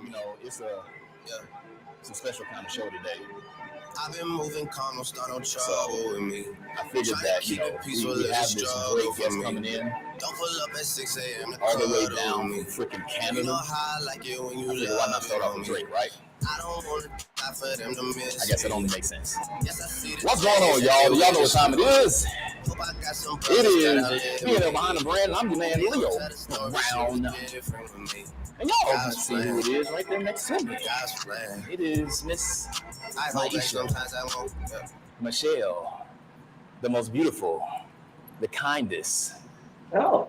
It's a special kind of show today. I've been moving calm, don't start no trouble with me. I figured that we have this great guest coming in Don't pull up at 6 a.m. to all the way cuddle down with from me. freaking You Canada. know how I like it when you I figured why not love start it off on with me. Drake, right? I don't want to die for them to miss I guess that me. only makes sense. Yes, I see the What's going on, change y'all? in Do y'all know the what time it way is? Hope I got some It brothers that is outlive BNL me. behind the brand, and I'm your man Leo Tell the story, Brown. shit different with me. And y'all can God's see who it plan. is right there next to me. God's plan. It is Miss I hope that Maisha sometimes I won't. Michelle, the most beautiful, the kindest. Oh,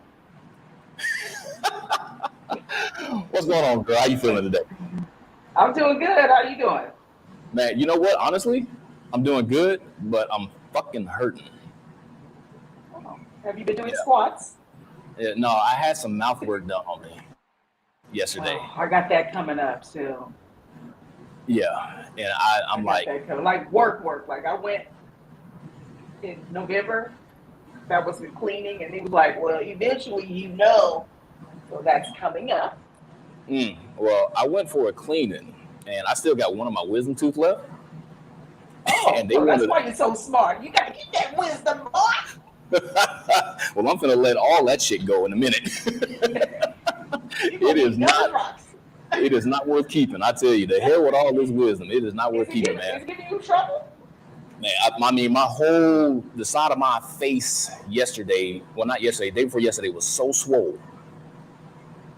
What's going on, girl? How you feeling today? I'm doing good. How you doing? Man, you know what? Honestly, I'm doing good, but I'm fucking hurting. Oh, have you been doing Yeah. squats? Yeah, no, I had some mouth work done on me yesterday. Oh, I got that coming up soon. Yeah, and I'm I got like, that coming. Like work. Like I went in November. That was the cleaning, and he was like, "Well, eventually, so that's coming up." well, I went for a cleaning, and I still got one of my wisdom tooth left. Oh, And they so that's wanted. why you're so smart. You got to get that wisdom, boy. Well, I'm gonna let all that shit go in a minute. You It gonna is be not. young rocks. It is not worth keeping. I tell you, the hell with all this wisdom. It is not worth keeping, Is man. it giving you trouble? Man, I mean, the side of my face yesterday, well, not yesterday, day before yesterday was so swole.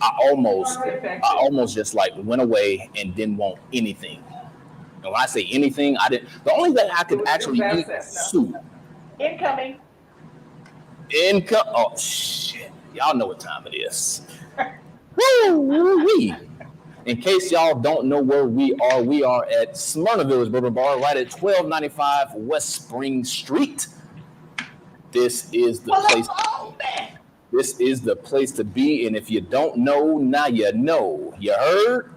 I almost just like went away and didn't want anything. And when I say anything, I didn't. The only thing I could actually eat was soup. Incoming. Income. Oh shit! Y'all know what time it is. Woo-wee. In case y'all don't know where we are at Smyrna Village Bourbon Bar, right at 1295 West Spring Street. This is the place. This is the place to be, and if you don't know, now you know. You heard?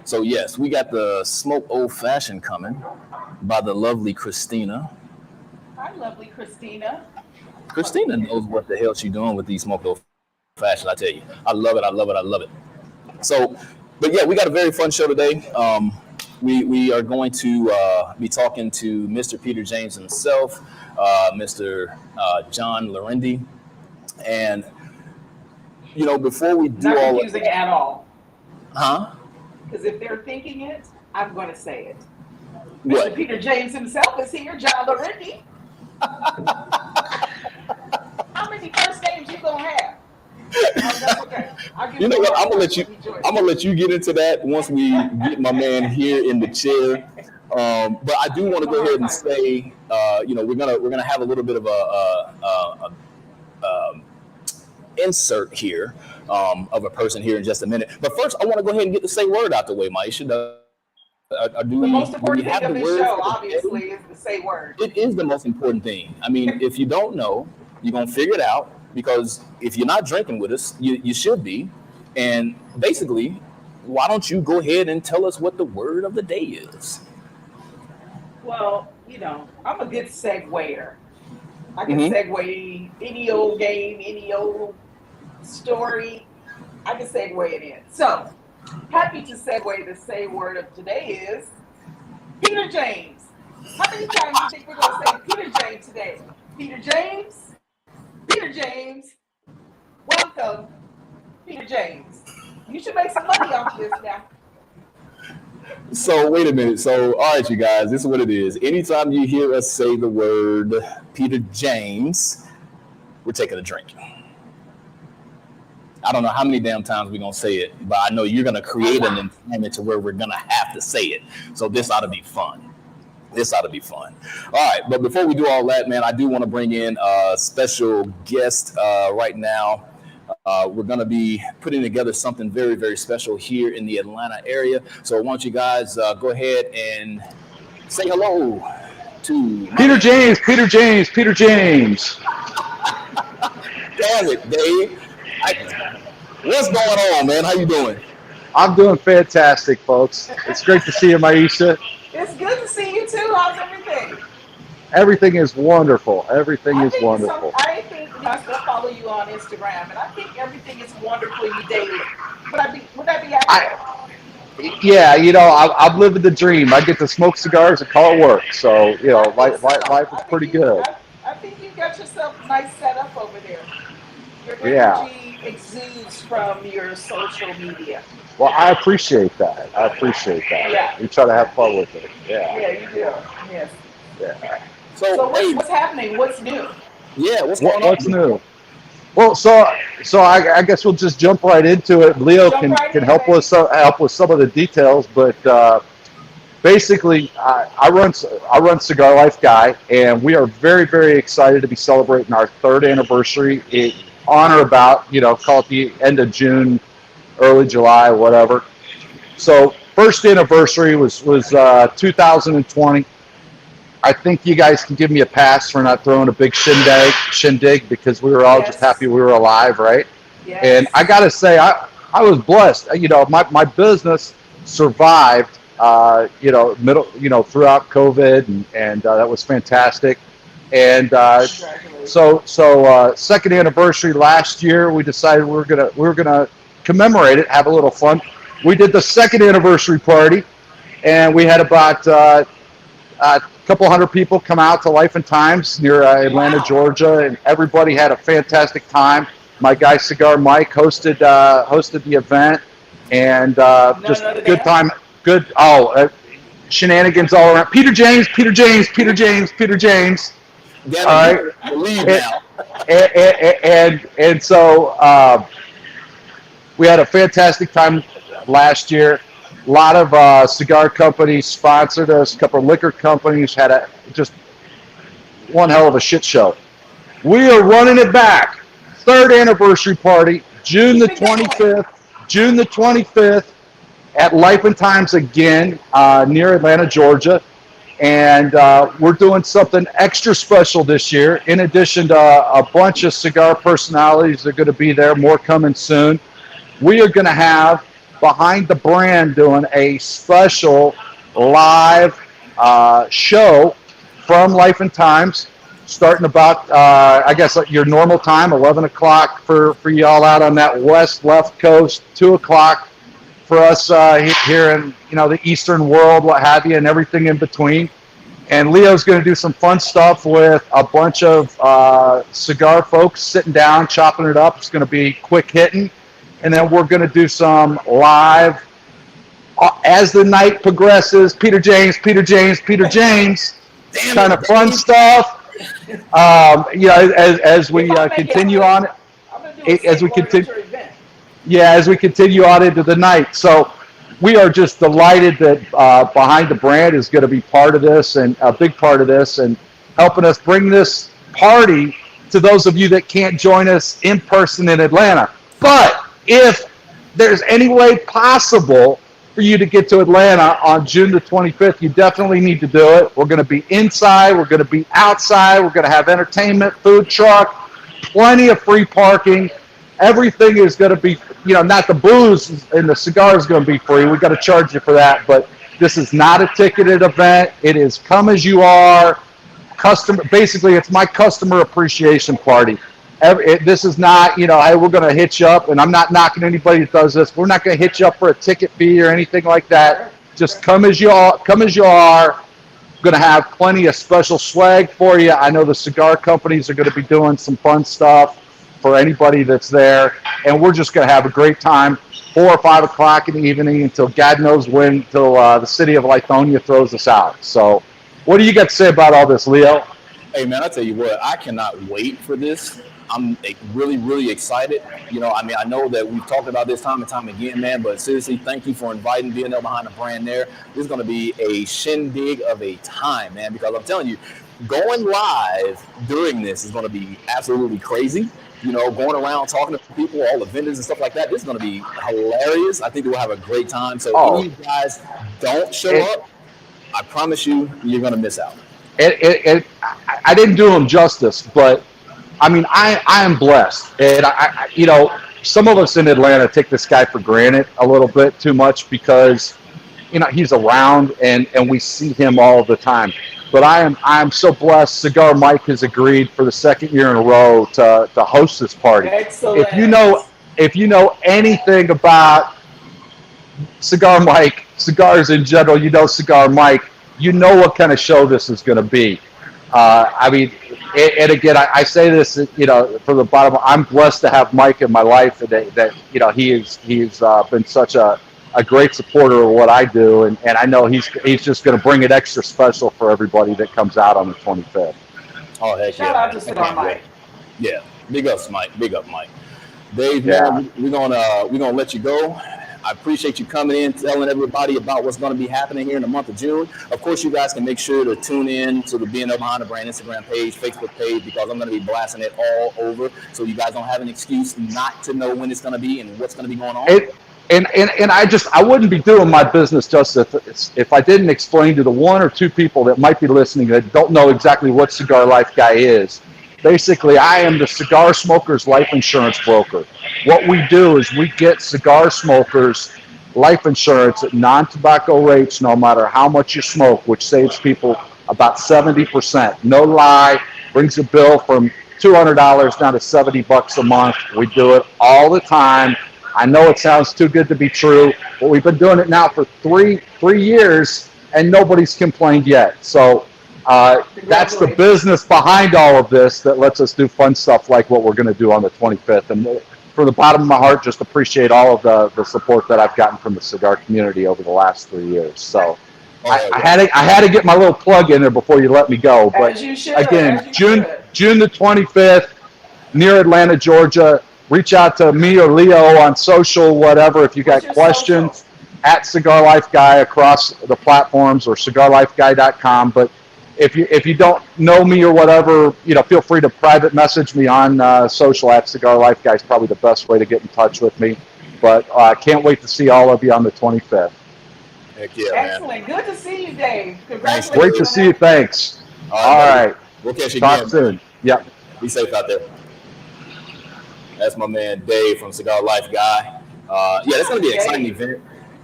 So yes, we got the smoked old fashioned coming by the lovely Christina. Hi, lovely Christina. Christina knows what the hell she's doing with these smoked old fashioned. I tell you, I love it. I love it. I love it. So, but yeah, we got a very fun show today. We are going to be talking to Mr. Peter James himself, Mr. John Laurendi, and before we do Not all confusing at all. huh? Because if they're thinking it, I'm going to say it. What? Mr. Peter James himself is here, John Laurendi. How many first names you gonna have? That's okay. You know what? I'm gonna let you get into that once we get my man here in the chair. But I do want to go ahead and say, we're gonna have a little bit of a insert here of a person here in just a minute. But first, I want to go ahead and get the say word out the way, Maisha. The most important thing of this show, obviously, is the say word. It is the most important thing. I mean, if you don't know, you're gonna figure it out, because if you're not drinking with us, you should be. And basically, why don't you go ahead and tell us what the word of the day is? Well, I'm a good seguer. I can segue any old game, any old story. I can segue it in. So, happy to segue. The say word of today is Peter James. How many times do you think we're going to say Peter James today? Peter James, Peter James, welcome, Peter James. You should make some money off this now. So wait a minute. So all right, you guys, this is what it is. Anytime you hear us say the word Peter James, we're taking a drink. I don't know how many damn times we're gonna say it, but I know you're gonna create an environment to where we're gonna have to say it. So this ought to be fun. This ought to be fun. All right, but before we do all that, man, I do want to bring in a special guest right now. We're going to be putting together something very, very special here in the Atlanta area. So I want you guys go ahead and say hello to Peter James. Peter James. Peter James. Damn it, Dave. What's going on, man? How you doing? I'm doing fantastic, folks. It's great to see you, Maisha. It's good to see you too. How's everything? Everything is wonderful. Everything is wonderful. I think I still follow you on Instagram, and I think everything is wonderful you daily. Would that be accurate? Yeah, I'm living the dream. I get to smoke cigars and call it work. So, I think life so. is pretty good. I think you got yourself nice setup over there. Your Yeah. energy exudes from your social media. Well, I appreciate that. I appreciate Yeah, that. We try to have yeah, fun with it. Yeah. yeah. You do. Yes. Yeah. So So, hey, what's happening? What's new? yeah, what's going on? What's new? Well, so I guess we'll just jump right into it. Leo Jump right can in, help baby. us help with some of the details, but basically, I run Cigar Life Guy, and we are very, very excited to be celebrating our third anniversary on or about, call it the end of June, early July, whatever. So first anniversary was 2020. I think you guys can give me a pass for not throwing a big shindig because we were all just happy Yes. we were alive, right? And I Yes. got to say, I was blessed. My business survived, throughout COVID, and that was fantastic. And Congratulations. second anniversary last year, we decided we were gonna commemorate it, have a little fun. We did the second anniversary party, and we had about a couple hundred people come out to Life and Times near Atlanta, Wow. Georgia, and everybody had a fantastic time. My guy Cigar Mike hosted the event, and None just other good than time. Good. Shenanigans all around. Peter James, Peter James, Peter James, Peter James. Damn it, All you right, better believe and now. and so we had a fantastic time last year. A lot of cigar companies sponsored us. A couple of liquor companies had just one hell of a shit show. We are running it back. Third anniversary party, June the keep it going. 25th. June the 25th at Life and Times again, near Atlanta, Georgia. And we're doing something extra special this year. In addition to a bunch of cigar personalities that are going to be there, more coming soon. We are going to have Behind the Brand doing a special live show from Life and Times, starting about, I guess, your normal time, 11 o'clock for y'all out on that west left coast, 2 o'clock for us here in the Eastern world, what have you, and everything in between. And Leo's going to do some fun stuff with a bunch of cigar folks sitting down, chopping it up. It's going to be quick hitting. And then we're going to do some live as the night progresses. Peter James, Peter James, Peter James, Damn kind it, of fun Dave. stuff. As we If I make it, continue on I'm gonna do a as we skateboard at continue, your event. yeah, as we continue on into the night. So we are just delighted that Behind the Brand is going to be part of this and a big part of this and helping us bring this party to those of you that can't join us in person in Atlanta. But if there's any way possible for you to get to Atlanta on June the 25th, you definitely need to do it. We're going to be inside. We're going to be outside. We're going to have entertainment, food truck, plenty of free parking. Everything is going to be, not the booze and the cigars is going to be free. We got to charge you for that. But this is not a ticketed event. It is come as you are. Basically, it's my customer appreciation party. This is not, hey, we're going to hit you up, and I'm not knocking anybody that does this. We're not going to hit you up for a ticket fee or anything like that. Just come as you are. Come as you are. Going to have plenty of special swag for you. I know the cigar companies are going to be doing some fun stuff for anybody that's there, and we're just going to have a great time. 4 or 5 o'clock in the evening until God knows when, till the city of Lithonia throws us out. So, what do you got to say about all this, Leo? Hey, man, I tell you what, I cannot wait for this. I'm really, really excited. I know that we've talked about this time and time again, man, but seriously, thank you for inviting BNL Behind the Brand there. This is going to be a shindig of a time, man, because I'm telling you, going live during this is going to be absolutely crazy. Going around talking to people, all the vendors and stuff like that. This is going to be hilarious. I think we'll have a great time. So any of you guys don't show up, I promise you, you're going to miss out. I didn't do him justice, but I am blessed, and some of us in Atlanta take this guy for granted a little bit too much because he's around and we see him all the time. But I'm so blessed. Cigar Mike has agreed for the second year in a row to host this party. Excellent. If you know anything about Cigar Mike, cigars in general, Cigar Mike, you know what kind of show this is going to be. I mean, and again, I say this, from the bottom. I'm blessed to have Mike in my life, and that he's been such a great supporter of what I do, and I know he's just going to bring it extra special for everybody that comes out on the 25th. Oh, heck Shout yeah, out man. to Cigar Mike. Yeah, big ups, Mike. Big up, Mike. Dave, Yeah. man, we're gonna let you go. I appreciate you coming in, telling everybody about what's going to be happening here in the month of June. Of course, you guys can make sure to tune in to the BNL Behind the Brand Instagram page, Facebook page, because I'm going to be blasting it all over, so you guys don't have an excuse not to know when it's going to be and what's going to be going on. And I wouldn't be doing my business justice if I didn't explain to the one or two people that might be listening that don't know exactly what Cigar Life Guy is. Basically, I am the cigar smokers life insurance broker. What we do is we get cigar smokers life insurance at non-tobacco rates, no matter how much you smoke, which saves people about 70%. No lie, brings a bill from $200 down to $70 a month. We do it all the time. I know it sounds too good to be true, but we've been doing it now for three years, and nobody's complained yet. So that's the business behind all of this that lets us do fun stuff like what we're going to do on the 25th. And from the bottom of my heart, just appreciate all of the support that I've gotten from the cigar community over the last 3 years. So I had to get my little plug in there before you let me go. But again, June the 25th, near Atlanta, Georgia. Reach out to me or Leo on social, whatever, if you got questions. At Cigar Life Guy across the platforms, or cigarlifeguy.com. But if you don't know me or whatever, feel free to private message me on social at Cigar Life Guy is probably the best way to get in touch with me. But I can't wait to see all of you on the 25th. Heck yeah, Excellent. man. Good to see you, Dave. Thanks, Congratulations. Great to see you. Thanks. All right. We'll catch you Talk again. soon. Yep. Be safe out there. That's my man Dave from Cigar Life Guy. Yeah, that's gonna be an exciting event.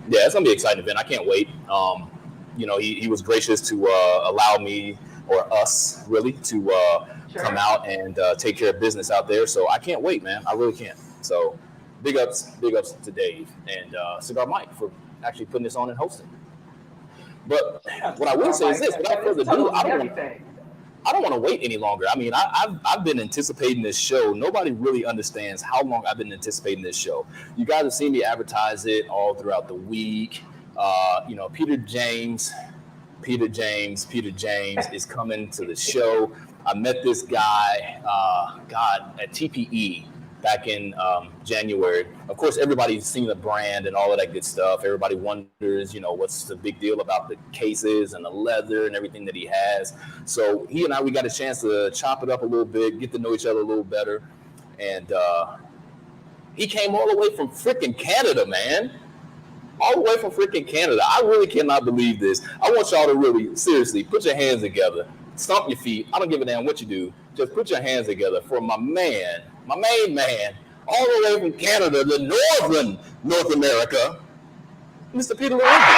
Yeah, it's gonna be an exciting event. I can't wait. He was gracious to allow me, or us really, to come out and take care of business out there. So I can't wait, man. I really can't. So big ups to Dave and Cigar Mike for actually putting this on and hosting. But what I will say is this: without further ado, I don't want to wait any longer. I mean, I've been anticipating this show. Nobody really understands how long I've been anticipating this show. You guys have seen me advertise it all throughout the week. Peter James is coming to the show. I met this guy, at TPE back in January. Of course, everybody's seen the brand and all of that good stuff. Everybody wonders, what's the big deal about the cases and the leather and everything that he has. So he and we got a chance to chop it up a little bit, get to know each other a little better. And he came all the way from freaking Canada, man. All the way from freaking Canada. I really cannot believe this. I want y'all to really, seriously, put your hands together. Stomp your feet. I don't give a damn what you do. Just put your hands together for my man, my main man, all the way from Canada to northern North America, Mr. Peter Laurendi.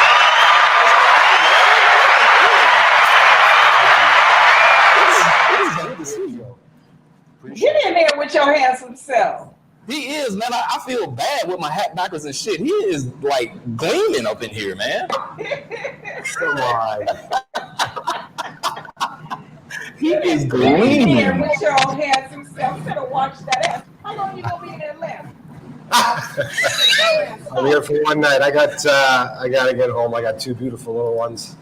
Get in there with your handsome self. He is, man. I feel bad with my hat backwards and shit. He is like gleaming up in here, man. Come on. He is gleaming. Get in there with your handsome self. You better watch that ass. How long you gonna be in there left? I'm here for one night. I gotta get home. I got two beautiful little ones.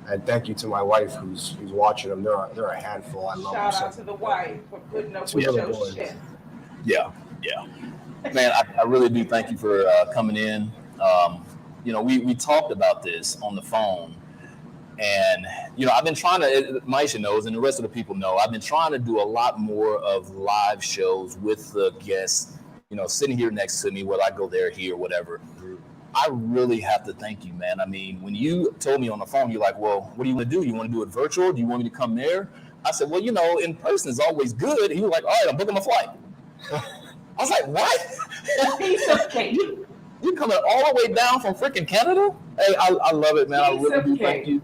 And thank you to my wife who's watching them. They're a handful. I love them. Shout out to the wife for putting up with your shit. Yeah. Man, I really do thank you for coming in. We talked about this on the phone. And, I've been trying to, Maisha knows, and the rest of the people know, I've been trying to do a lot more of live shows with the guests, sitting here next to me, whether I go there, here, whatever. I really have to thank you, man. I mean, when you told me on the phone, you're like, well, what do you want to do? You want to do it virtual? Do you want me to come there? I said, well, in person is always good. And he was like, all right, I'm booking my flight. I was like, what? Piece of cake. You coming all the way down from freaking Canada? Hey, I love it, man. I really do thank you.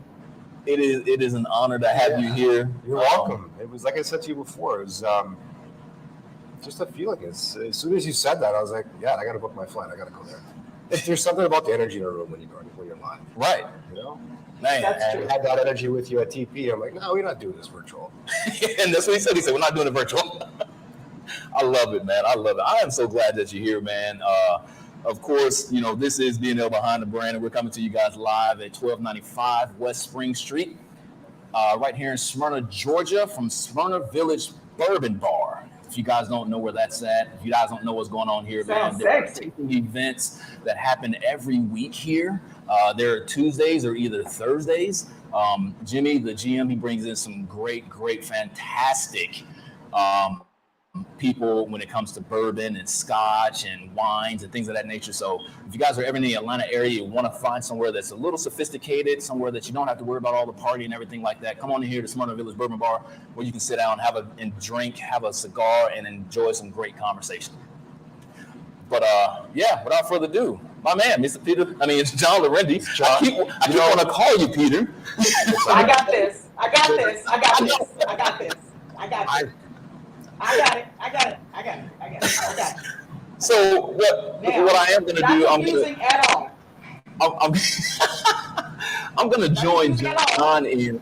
It is an honor to have you here. You're welcome. It was like I said to you before. It was just a feeling. As soon as you said that, I was like, yeah, I got to book my flight. I got to go there. if there's something about the energy in a room when you're live, Right. you know. Man. That's true. I had that energy with you at TP. I'm like, no, we're not doing this virtual. And that's what he said. He said, we're not doing it virtual. I love it, man. I love it. I am so glad that you're here, man. Of course, you know, this is BNL Behind the Brand, and we're coming to you guys live at 1295 West Spring Street, right here in Smyrna, Georgia, from Smyrna Village Bourbon Bar. If you guys don't know where that's at, if you guys don't know what's going on here, man, there are events that happen every week here. There are Tuesdays or either Thursdays. Jimmy, the GM, he brings in some great, fantastic people when it comes to bourbon and scotch and wines and things of that nature. So if you guys are ever in the Atlanta area, you want to find somewhere that's a little sophisticated, somewhere that you don't have to worry about all the party and everything like that, come on in here to Smyrna Village Bourbon Bar, where you can sit down, and drink, have a cigar, and enjoy some great conversation. But yeah, without further ado, my man, Mr. Peter, it's John Laurendi. I keep want to call you Peter. I got this. I got it. So what I am going to do, I'm going to join John in.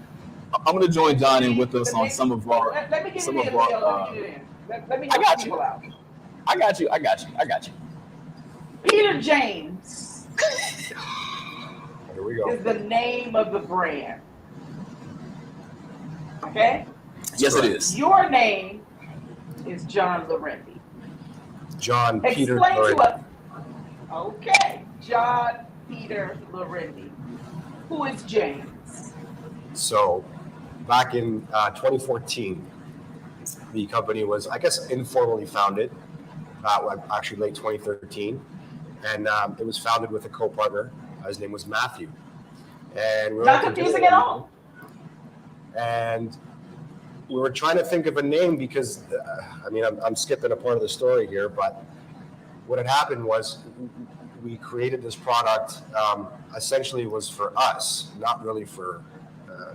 I'm going to join John in with us on some of our. Let me get some it of in, our. Let me I got people you. out. I got you. Peter James Here we go. is the name of the brand. Okay? Yes, it is. Your name is John Laurendi. John Peter Explain Laurendi. to us. Okay, John Peter Laurendi. Who is James? So, back in 2014, the company was, I guess, informally founded. Actually, late 2013, and it was founded with a co-partner. His name was Matthew, and we were Not confusing at all. And we were trying to think of a name because, I'm skipping a part of the story here, but what had happened was we created this product. Essentially, it was for us, not really for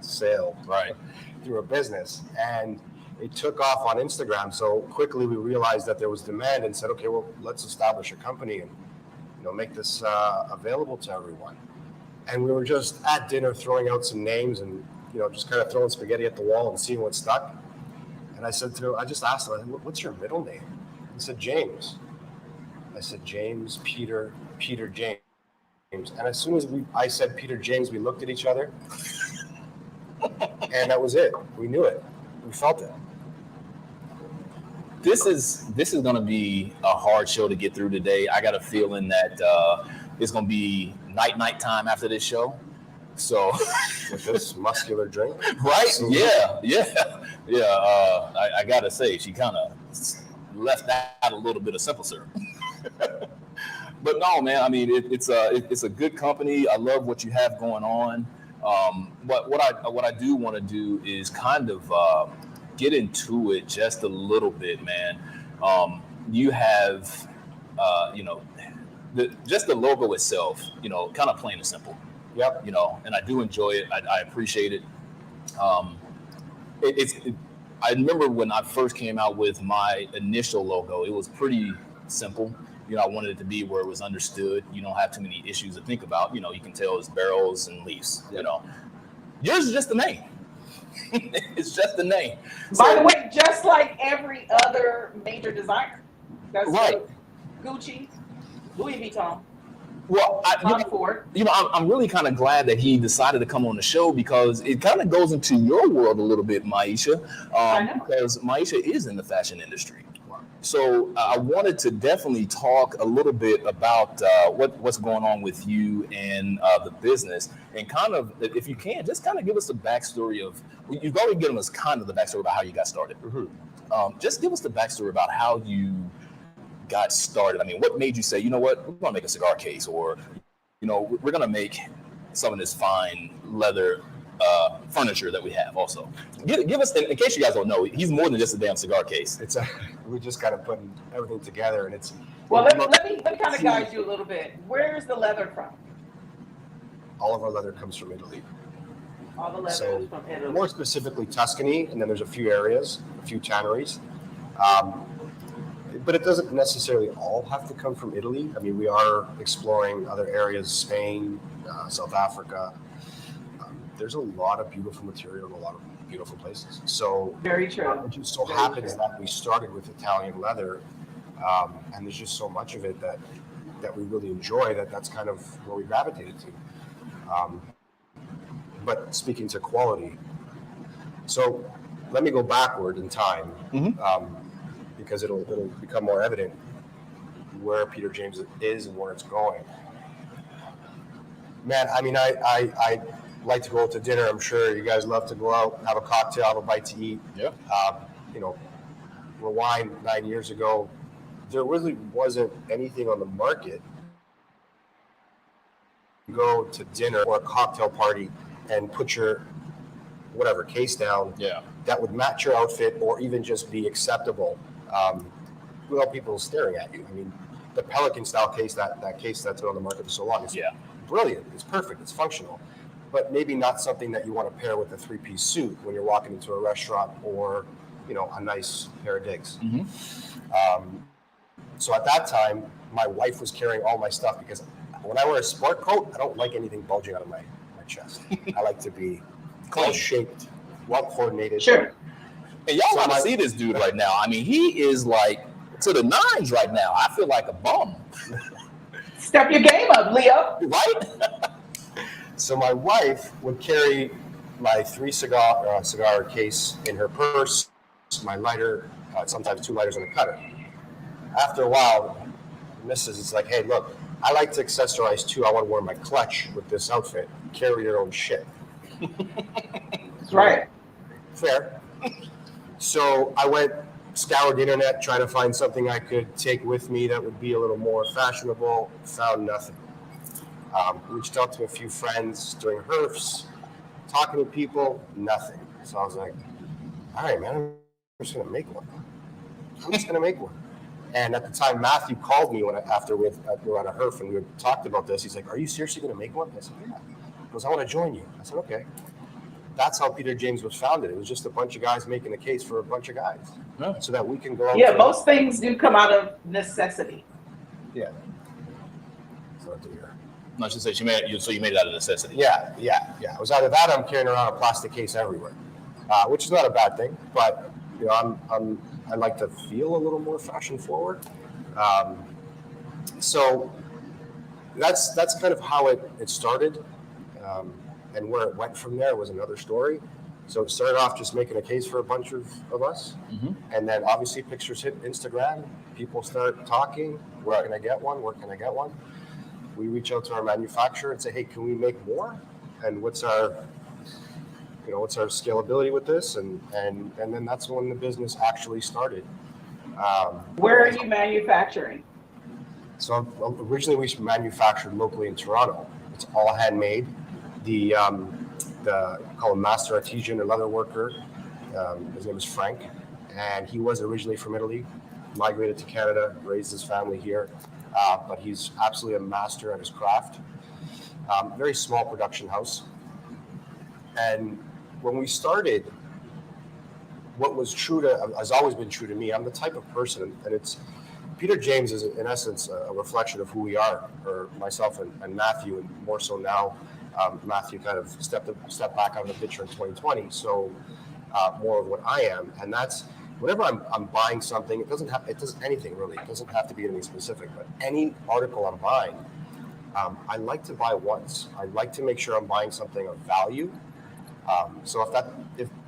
sale, Right. through a business, and it took off on Instagram. So quickly we realized that there was demand and said, okay, well, let's establish a company and make this available to everyone. And we were just at dinner throwing out some names and just kind of throwing spaghetti at the wall and seeing what stuck. And I said I just asked him, what's your middle name? He said, James. I said, James, Peter James. And as soon as I said Peter James, we looked at each other and that was it. We knew it. We felt it. This is going to be a hard show to get through today. I got a feeling that it's going to be night time after this show. So with this muscular drink, right? Absolutely. Yeah. I gotta say, she kind of left out a little bit of simple syrup. But no, man. It's a good company. I love what you have going on. But what I do want to do is kind of get into it just a little bit, man. You have, just the logo itself, kind of plain and simple. Yep. And I do enjoy it. I appreciate it. I remember when I first came out with my initial logo, it was pretty simple. I wanted it to be where it was understood. You don't have too many issues to think about. You can tell it's barrels and leaves. Yours is just the name. It's just the name. By the way, just like every other major designer, that's right. Gucci, Louis Vuitton. Well, I'm really kind of glad that he decided to come on the show because it kind of goes into your world a little bit, Maisha, because Maisha is in the fashion industry. So I wanted to definitely talk a little bit about what's going on with you and the business, and kind of, if you can, just kind of give us a backstory of. You've already given us kind of the backstory about how you got started. Mm-hmm. Just give us the backstory about how you got started. What made you say, you know what, we're going to make a cigar case, or, we're going to make some of this fine leather furniture that we have also. Give us, in case you guys don't know, he's more than just a damn cigar case. We just kind of putting everything together, and it's. Well, let me kind of guide you a little bit. Where is the leather from? All of our leather comes from Italy. All the leather is from Italy. More specifically Tuscany, and then there's a few areas, a few tanneries. But it doesn't necessarily all have to come from Italy. I mean, we are exploring other areas, Spain, South Africa. There's a lot of beautiful material in a lot of beautiful places. So Very true. it just so Very happens true. that we started with Italian leather, and there's just so much of it that we really enjoy that's kind of where we gravitated to. But speaking to quality, so let me go backward in time, because it'll become more evident where Peter James is and where it's going. Man, I mean, I like to go out to dinner. I'm sure you guys love to go out, have a cocktail, have a bite to eat. Yeah. You know, rewind 9 years ago, there really wasn't anything on the market. Go to dinner or a cocktail party and put your whatever case down that would match your outfit or even just be acceptable without people staring at you. I mean, the Pelican style case, that case that's been on the market for so long, is brilliant. It's perfect. It's functional. But maybe not something that you want to pair with a 3-piece suit when you're walking into a restaurant or, you know, a nice pair of digs. So at that time, my wife was carrying all my stuff because when I wear a sport coat, I don't like anything bulging out of my chest. I like to be well shaped, well coordinated. Sure. And y'all gotta see this dude right now. I mean, he is like to the nines right now. I feel like a bum. Step your game up, Leo. Right? So my wife would carry my 3 cigar case in her purse, my lighter, sometimes 2 lighters and a cutter. After a while, Mrs. is like, hey, look, I like to accessorize too. I want to wear my clutch with this outfit. Carry your own shit. That's right. Fair. So I scoured the internet, trying to find something I could take with me that would be a little more fashionable. Found nothing. Reached out to a few friends during HERFs, talking to people, nothing. So I was like, all right, man, I'm just going to make one. And at the time, Matthew called me after we were at a HERF and we had talked about this. He's like, are you seriously going to make one? I said, yeah. He goes, I want to join you. I said, okay. That's how Peter James was founded. It was just a bunch of guys making a case for a bunch of guys so that we can go out. Yeah, most things do come out of necessity. Yeah. It's not to hear. No, she said you made it out of necessity. Yeah. It was either that or I'm carrying around a plastic case everywhere, which is not a bad thing. But you know, I like to feel a little more fashion forward. So that's kind of how it started, and where it went from there was another story. So it started off just making a case for a bunch of us, and then obviously pictures hit Instagram. People start talking. Where can I get one? Where can I get one? We reach out to our manufacturer and say, hey, can we make more? And what's our scalability with this? And then that's when the business actually started. Where are you manufacturing? So originally we manufactured locally in Toronto. It's all handmade. The call him master artisan or leather worker. His name is Frank, and he was originally from Italy, migrated to Canada, raised his family here. But he's absolutely a master at his craft. Very small production house. And when we started, what was has always been true to me. I'm the type of person, and it's Peter James is in essence a reflection of who we are, or myself and Matthew, and more so now. Matthew kind of stepped back out of the picture in 2020, so more of what I am, and that's. Whenever I'm buying something, it doesn't anything really. It doesn't have to be anything specific, but any article I'm buying, I like to buy once. I like to make sure I'm buying something of value. So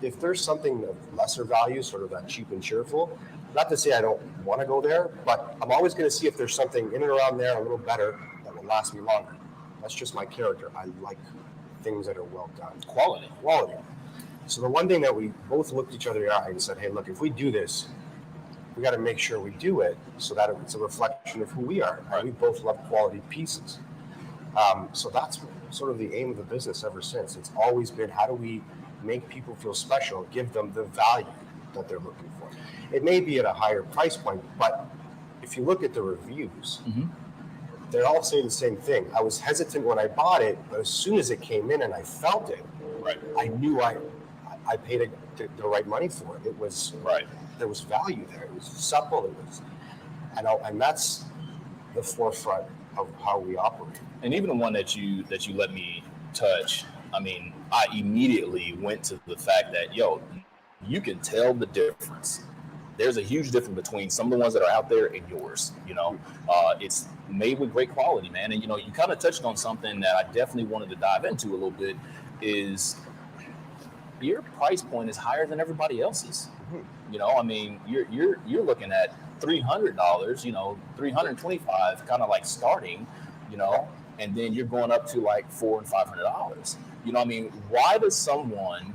if there's something of lesser value, sort of that cheap and cheerful, not to say I don't want to go there, but I'm always going to see if there's something in and around there a little better that will last me longer. That's just my character. I like things that are well done. Quality. So the one thing that we both looked each other in the eye and said, hey, look, if we do this, we got to make sure we do it so that it's a reflection of who we are. Right? We both love quality pieces. So that's sort of the aim of the business ever since. It's always been, how do we make people feel special, give them the value that they're looking for. It may be at a higher price point, but if you look at the reviews, they all say the same thing. I was hesitant when I bought it, but as soon as it came in and I felt it, I knew I paid the right money for it. It was there was value there. It was supple. And that's the forefront of how we operate. And even the one that you let me touch, I mean, I immediately went to the fact that, yo, you can tell the difference. There's a huge difference between some of the ones that are out there and yours. It's made with great quality, man. And you kind of touched on something that I definitely wanted to dive into a little bit. Is your price point is higher than everybody else's. I mean, you're looking at $300, $325, kind of like starting, and then you're going up to like $400 and $500. I mean, why does someone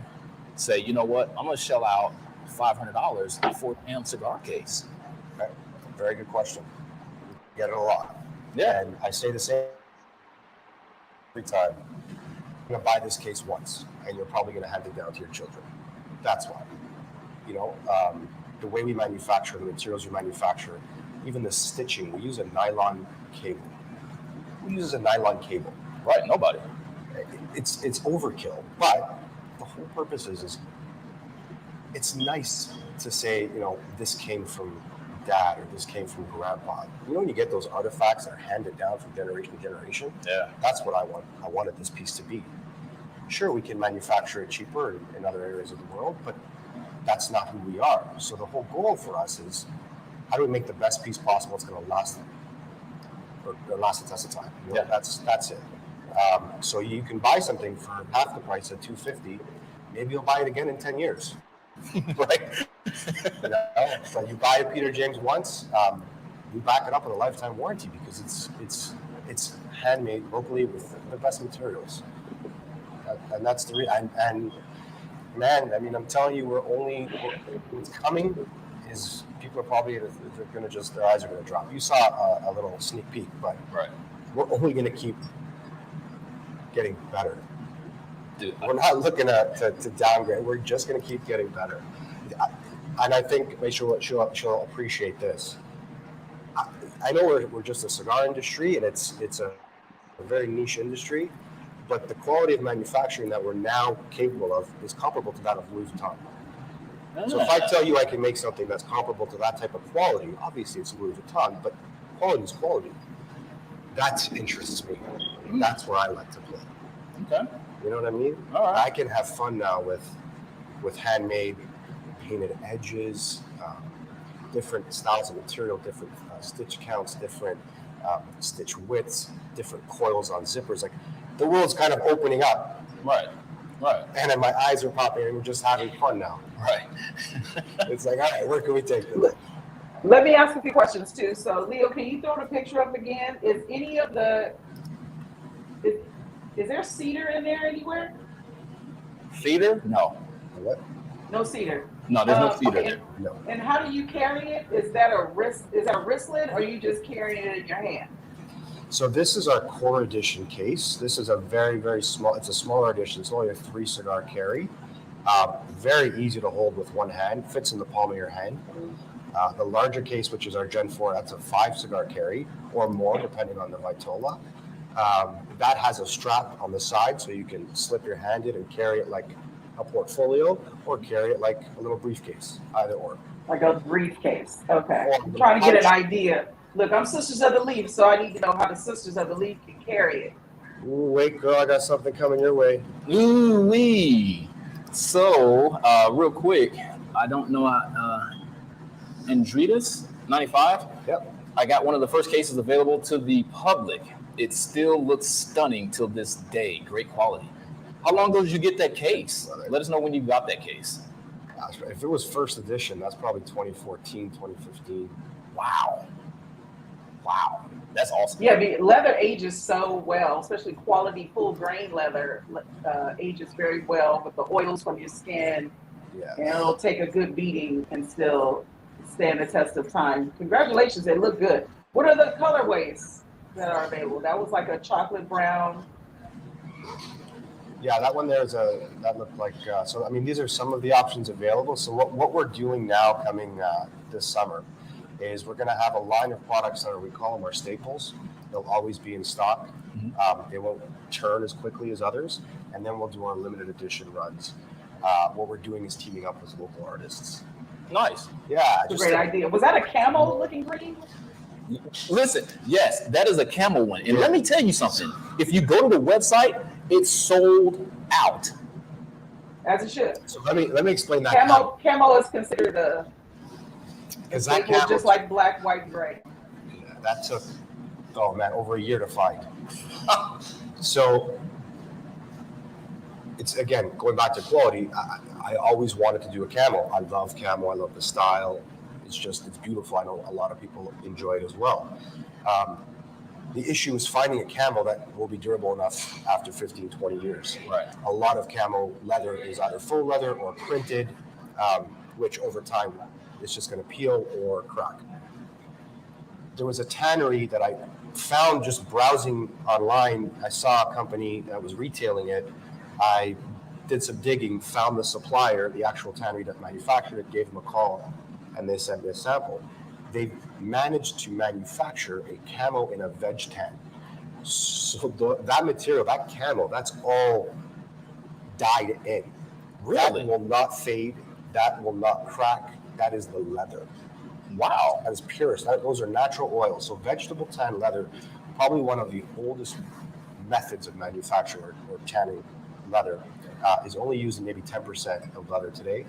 say, you know what, I'm gonna shell out $500 for a damn cigar case? Okay. Very good question. We get it a lot. Yeah. And I say the same every time. You're gonna buy this case once, and you're probably gonna hand it down to your children. That's why. The way we manufacture, the materials we manufacture, even the stitching, we use a nylon cable. Who uses a nylon cable? Right, nobody. It's overkill, but the whole purpose is it's nice to say, this came from dad or this came from grandpa. When you get those artifacts that are handed down from generation to generation, that's what I want. I wanted this piece to be. Sure, we can manufacture it cheaper in other areas of the world, but that's not who we are. So the whole goal for us is, how do we make the best piece possible that's going to last or last the test of time? That's it. So you can buy something for half the price at $250. Maybe you'll buy it again in 10 years. Right. But you buy a Peter James once, you back it up with a lifetime warranty because it's handmade locally with the best materials. And that's the and man, I mean, I'm telling you, what's coming is people are probably their eyes are gonna drop. You saw a little sneak peek, but we're only gonna keep getting better. Dude, we're not looking to downgrade. We're just gonna keep getting better. And I think she'll appreciate this. I know we're just a cigar industry, and it's a very niche industry. But the quality of manufacturing that we're now capable of is comparable to that of Louis Vuitton. So if I tell you I can make something that's comparable to that type of quality, obviously it's Louis Vuitton, but quality is quality. That interests me. That's where I like to play. Okay. You know what I mean? All right. I can have fun now with handmade, painted edges, different styles of material, different stitch counts, different stitch widths, different coils on zippers. Like, the world's kind of opening up. Right. And then my eyes are popping and we're just having fun now. Right. It's like, all right, where can we take this? Let me ask a few questions too. So Leo, can you throw the picture up again? Is any of is there cedar in there anywhere? Cedar? No. What? No cedar. No, there's no cedar okay. there. No. And how do you carry it? Is that a wristlet, or are you just carrying it in your hand? So this is our core edition case. This is a very, very small, it's a smaller edition. It's only a 3 cigar carry. Very easy to hold with one hand, fits in the palm of your hand. The larger case, which is our Gen 4, that's a 5 cigar carry or more, depending on the Vitola. That has a strap on the side, so you can slip your hand in and carry it like a portfolio, or carry it like a little briefcase, either or. Like a briefcase. Okay. I'm trying to get an idea. Look, I'm Sisters of the Leaf, so I need to know how the Sisters of the Leaf can carry it. Ooh, wait, girl, I got something coming your way. Ooh-wee. So, real quick, I don't know, Andritas 95? Yep. I got one of the first cases available to the public. It still looks stunning till this day. Great quality. How long ago did you get that case? Let us know when you got that case. Gosh, if it was first edition, that's probably 2014, 2015. Wow. That's awesome. Yeah, leather ages so well, especially quality full grain leather ages very well with the oils from your skin. Yeah. And it'll take a good beating and still stand the test of time. Congratulations, they look good. What are the colorways that are available? That was like a chocolate brown. Yeah, that one that looked like, so I mean, these are some of the options available. So what we're doing now coming this summer is we're gonna have a line of products that we call them our staples. They'll always be in stock. They won't turn as quickly as others. And then we'll do our limited edition runs. What we're doing is teaming up with local artists. Nice. Yeah. That's a great idea. Was that a camel looking green? Listen, yes, that is a camel one. And let me tell you something. If you go to the website, it's sold out. As it should. So let me explain that. Camo is considered a staple, just like black, white, gray. That took, oh man, over a year to find. So it's, again, going back to quality, I always wanted to do a camo. I love camo. I love the style. It's beautiful. I know a lot of people enjoy it as well. The issue is finding a camo that will be durable enough after 15, 20 years. Right. A lot of camo leather is either full leather or printed, which over time is just going to peel or crack. There was a tannery that I found just browsing online. I saw a company that was retailing it. I did some digging, found the supplier, the actual tannery that manufactured it, gave them a call, and they sent me a sample. They managed to manufacture a camo in a veg tan. So that material, that camo, that's all dyed in. Really? That will not fade. That will not crack. That is the leather. Wow. That is purest. Those are natural oils. So vegetable tan leather, probably one of the oldest methods of manufacture or tanning leather, is only using maybe 10% of leather today.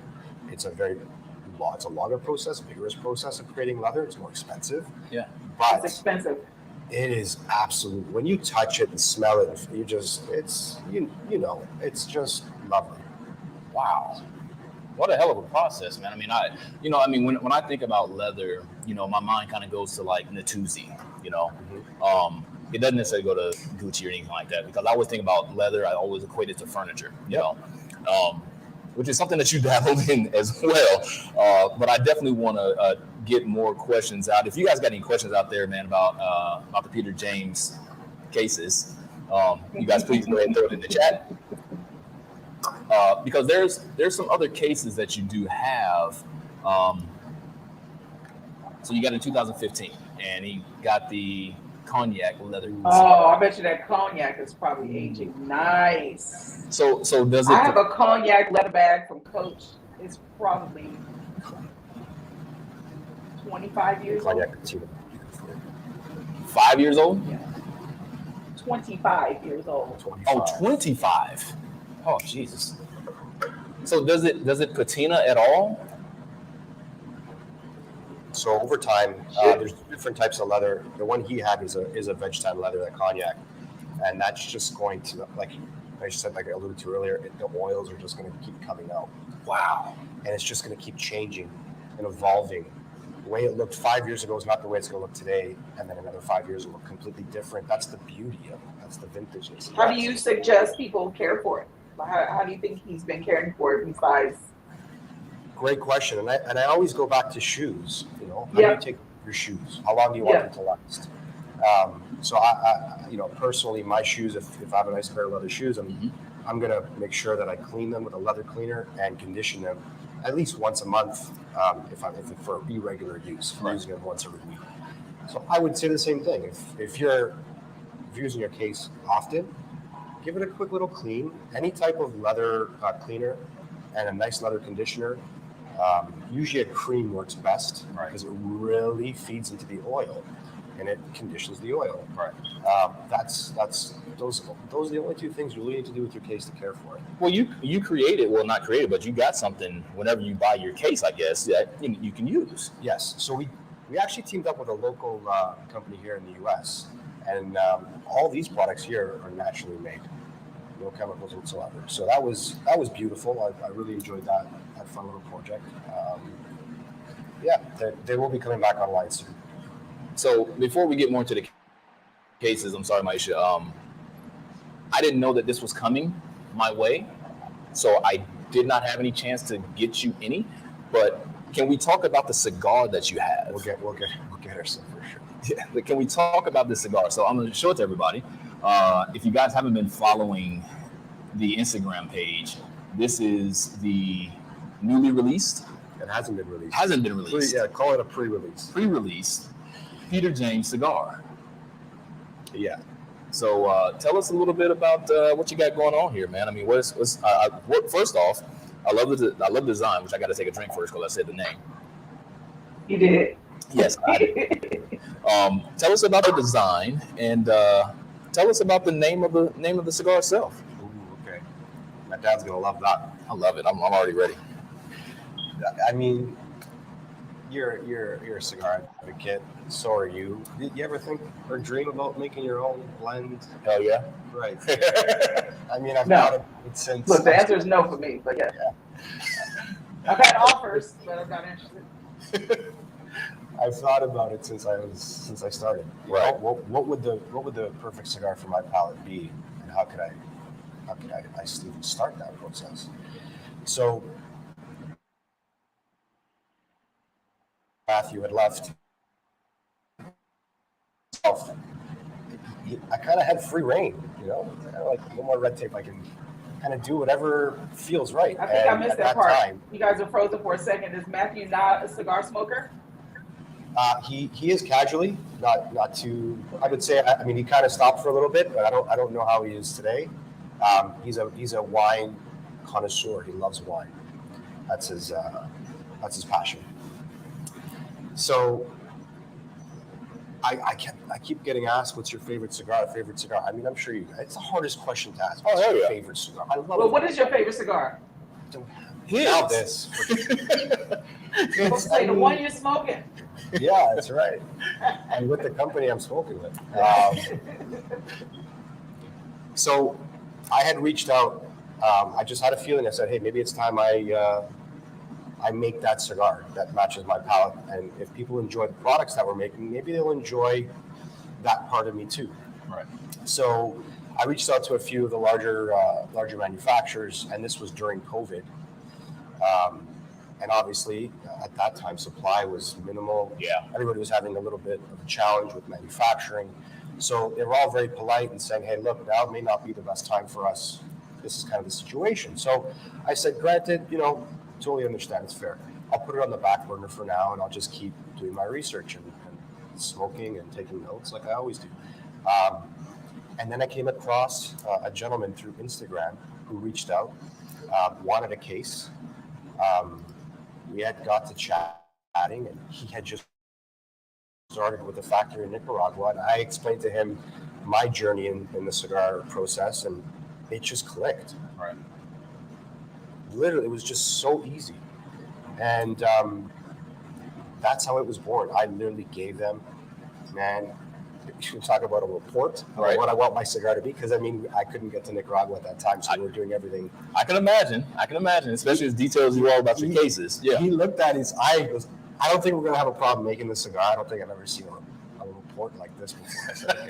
It's a longer process, vigorous process of creating leather. It's more expensive. Yeah. But It's expensive. it is absolute. When you touch it and smell it, you just, it's just lovely. Wow. What a hell of a process, man. I mean, when I think about leather, my mind kind of goes to like Natuzzi, It doesn't necessarily go to Gucci or anything like that, because I always think about leather. I always equate it to furniture, which is something that you dabbled in as well. But I definitely want to get more questions out. If you guys got any questions out there, man, about the Peter James cases, you guys please go ahead and throw it in the chat. Because there's some other cases that you do have. So you got in 2015, and he got the cognac leather. Oh, I bet you that cognac is probably aging nice. So does it? I have a cognac leather bag from Coach. It's probably 25 years old. 5 years old? Yeah. 25 years old. 25. Oh, 25. Oh, Jesus. So does it patina at all? So over time, there's different types of leather. The one he had is a veg tan leather, that cognac, and that's just going to, like I said, like I alluded to earlier, the oils are just going to keep coming out. Wow. And it's just going to keep changing and evolving. The way it looked 5 years ago is not the way it's going to look today, and then another 5 years will look completely different. That's the beauty of it. That's the vintageness. How do you suggest people care for it? How do you think he's been caring for it besides? Great question, and I always go back to shoes. How do you take your shoes? How long do you want them to last? So I personally, my shoes, if I have a nice pair of leather shoes, I'm gonna make sure that I clean them with a leather cleaner and condition them at least once a month, if for irregular use, using them once every week. So I would say the same thing. If you're using your case often, give it a quick little clean. Any type of leather cleaner and a nice leather conditioner. Usually a cream works best because it really feeds into the oil and it conditions the oil. Right. Those are the only two things you really need to do with your case to care for it. Well, you created, well, not created, but you got something whenever you buy your case, I guess, that you can use. Yes. So we actually teamed up with a local company here in the U.S. and all these products here are naturally made, no chemicals whatsoever. So that was beautiful. I really enjoyed that fun little project. They will be coming back online soon. So before we get more into the cases, I'm sorry, Maisha. I didn't know that this was coming my way, so I did not have any chance to get you any. But can we talk about the cigar that you have? We'll get her some for sure. Yeah, but can we talk about this cigar? So I'm going to show it to everybody. If you guys haven't been following the Instagram page, this is the newly released. It hasn't been released. Hasn't been released. Call it a pre-release. Pre-released Peter James cigar. Yeah. So tell us a little bit about what you got going on here, man. I mean, first off, I love the design, which I got to take a drink first because I said the name. You did. Yes, I do. Tell us about the design and tell us about the name of the cigar itself. Ooh, okay. My dad's gonna love that. I love it. I'm already ready. I mean, you're a cigar advocate. So are you. Did you ever think or dream about making your own blend? Hell yeah. Right. I mean, I've No. thought of it since. Look, the answer is no for me, but yeah. I've had offers, but I'm not interested. I've thought about it since I started. Right. What would the perfect cigar for my palate be, and how could I even start that process? So Matthew had left. I kind of had free reign, like no more red tape. I can kind of do whatever feels right. I think I missed that part. Time, you guys are frozen for a second. Is Matthew not a cigar smoker? he is casually, not too. I would say. I mean, he kind of stopped for a little bit, but I don't know how he is today. He's a wine connoisseur. He loves wine. That's his passion. So I keep getting asked, "What's your favorite cigar?" I mean, I'm sure you guys. It's the hardest question to ask. What's your favorite cigar? I love Well, what is your favorite cigar? Now this. Say the one you're smoking. Yeah, that's right. And with the company I'm smoking with. So I had reached out. I just had a feeling. I said, "Hey, maybe it's time I make that cigar that matches my palate. And if people enjoy the products that we're making, maybe they'll enjoy that part of me too." Right. So I reached out to a few of the larger manufacturers, and this was during COVID. And obviously, at that time, supply was minimal. Yeah. Everybody was having a little bit of a challenge with manufacturing. So they were all very polite and saying, "Hey, look, now may not be the best time for us. This is kind of the situation." So I said, "Granted, totally understand. It's fair. I'll put it on the back burner for now, and I'll just keep doing my research and smoking and taking notes like I always do." And then I came across a gentleman through Instagram who reached out, wanted a case. We had got to chatting, and he had just started with a factory in Nicaragua. And I explained to him my journey in the cigar process, and it just clicked. Right. Literally, it was just so easy. And that's how it was born. I literally gave them, man, you should talk about a report of Right. what I want my cigar to be, because I mean, I couldn't get to Nicaragua at that time, so we were doing everything. I can imagine, especially as details you all about your cases. Yeah. He looked at his eye and goes, "I don't think we're going to have a problem making this cigar. I don't think I've ever seen a report like this before." I said, "Okay.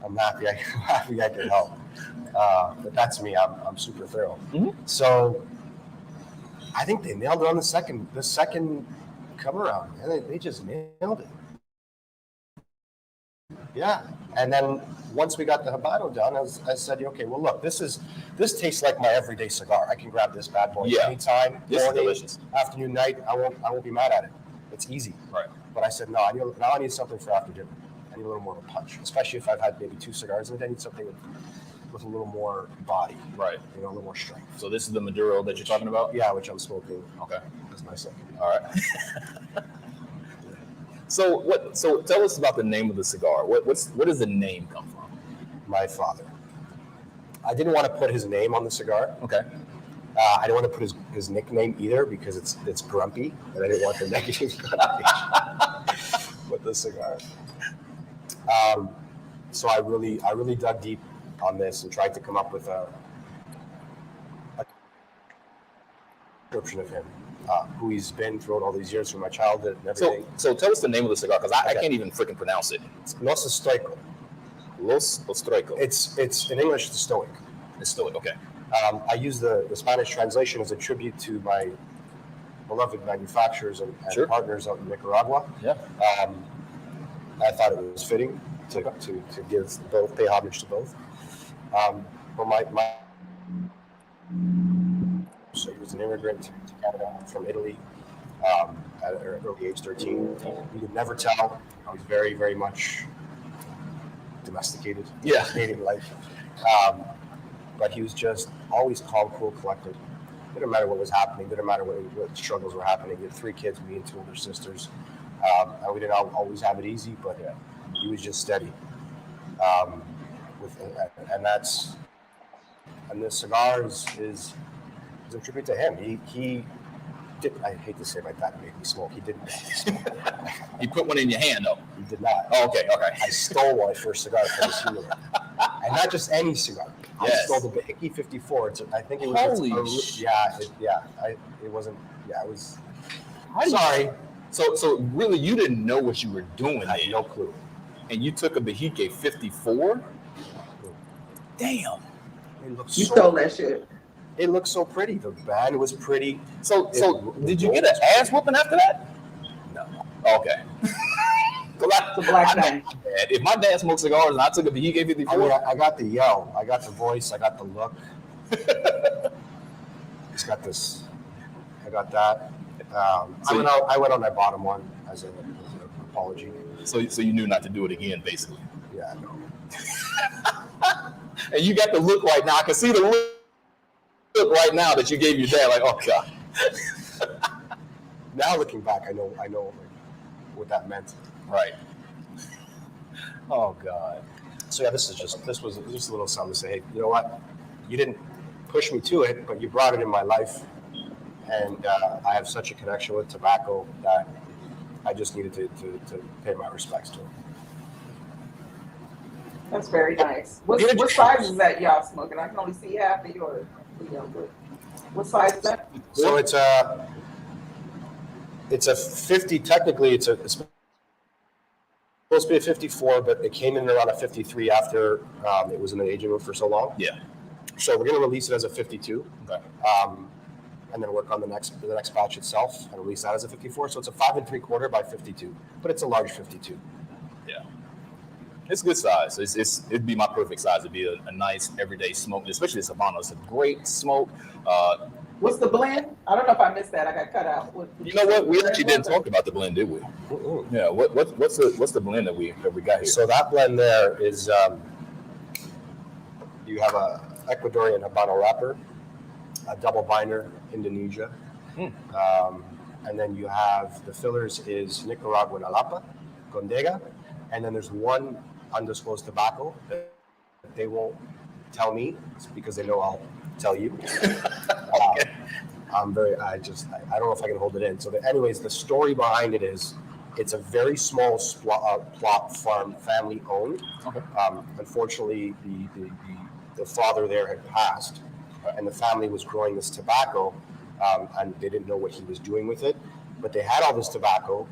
I'm happy I can help." But that's me. I'm super thorough. Mm-hmm. So I think they nailed it on the second come around. And they just nailed it. Yeah. And then once we got the Habano done, I said, "Okay, well, look, this tastes like my everyday cigar. I can grab this bad boy anytime, This is morning, delicious. afternoon, night. I won't be mad at it. It's easy." Right. But I said, "No, I need something for after dinner. I need a little more of a punch, especially if I've had maybe 2 cigars, and I need something with a little more body, Right. a little more strength." So this is the Maduro that you're talking about? Yeah, which I'm smoking. Okay. That's my second. All right. So tell us about the name of the cigar. Where does the name come from? My father. I didn't want to put his name on the cigar. Okay. I didn't want to put his nickname either, because it's grumpy, and I didn't want the negative connotation with the cigar. So I really dug deep on this and tried to come up with a description of him, who he's been throughout all these years, from my childhood and everything. So tell us the name of the cigar, because I Okay. can't even freaking pronounce it. Los Estoico. Los Ostraico. It's in English, the Stoic. It's still okay. I use the Spanish translation as a tribute to my beloved manufacturers and Sure. partners out in Nicaragua. Yeah. I thought it was fitting to give both, pay homage to both. But so he was an immigrant to Canada from Italy at an early age, 13. You could never tell. He was very, very much domesticated. Yeah. Canadian life. But he was just always calm, cool, collected. Didn't matter what was happening. Didn't matter what struggles were happening. He had 3 kids, me and 2 older sisters. And we didn't always have it easy, but he was just steady. And the cigar is a tribute to him. He did. I hate to say my dad made me smoke. He didn't make me smoke. He put one in your hand, though. He did not. Oh, okay. I stole my first cigar from his funeral, and not just any cigar. Yes. I stole the Hickey 54. I think it was. Holy it wasn't. Yeah, it was. How Sorry. So really, you didn't know what you were doing. I had no clue. And you took a Behike 54? Damn. It looked You stole that shit. It looked so pretty. The band was pretty. So did you get an ass whooping after that? No. Okay. It's a black thing. If my dad smoked cigars and I took a Behike 54, I mean, I got the yell, I got the voice, I got the look. It's got this. I got that. I went on my bottom one as an apology. so you knew not to do it again, basically. Yeah, no. And you got the look right now. I can see the look right now that you gave your dad. Like, oh god. Now looking back, I know what that meant. Right. Oh god. So yeah, this was just a little something to say. Hey, you know what? You didn't push me to it, but you brought it in my life, and I have such a connection with tobacco that I just needed to pay my respects to it. That's very nice. What size is that y'all smoking? I can only see half of yours. What size is that? So it's a 50. Technically, it's supposed to be a 54, but it came in around a 53 after it was in the aging room for so long. Yeah. So we're going to release it as a 52. Okay. And then work on the next batch itself and release that as a 54. So it's a 5 3/4 by 52, but it's a large 52. Yeah. It's a good size. It'd be my perfect size. It'd be a nice everyday smoke, especially this Habano. It's a great smoke. What's the blend? I don't know if I missed that. I got cut out. You know what? We actually didn't talk about the blend, did we? Yeah. What's the blend that we got here? So that blend there is you have a Ecuadorian Habano wrapper, a double binder, Indonesia, and then you have the fillers is Nicaraguan Alapa, Condega, and then there's one undisclosed tobacco that they won't tell me because they know I'll tell you. I don't know if I can hold it in. So anyways, the story behind it is it's a very small plot farm, family owned. Okay. Unfortunately, the father there had passed, and the family was growing this tobacco, and they didn't know what he was doing with it. But they had all this tobacco,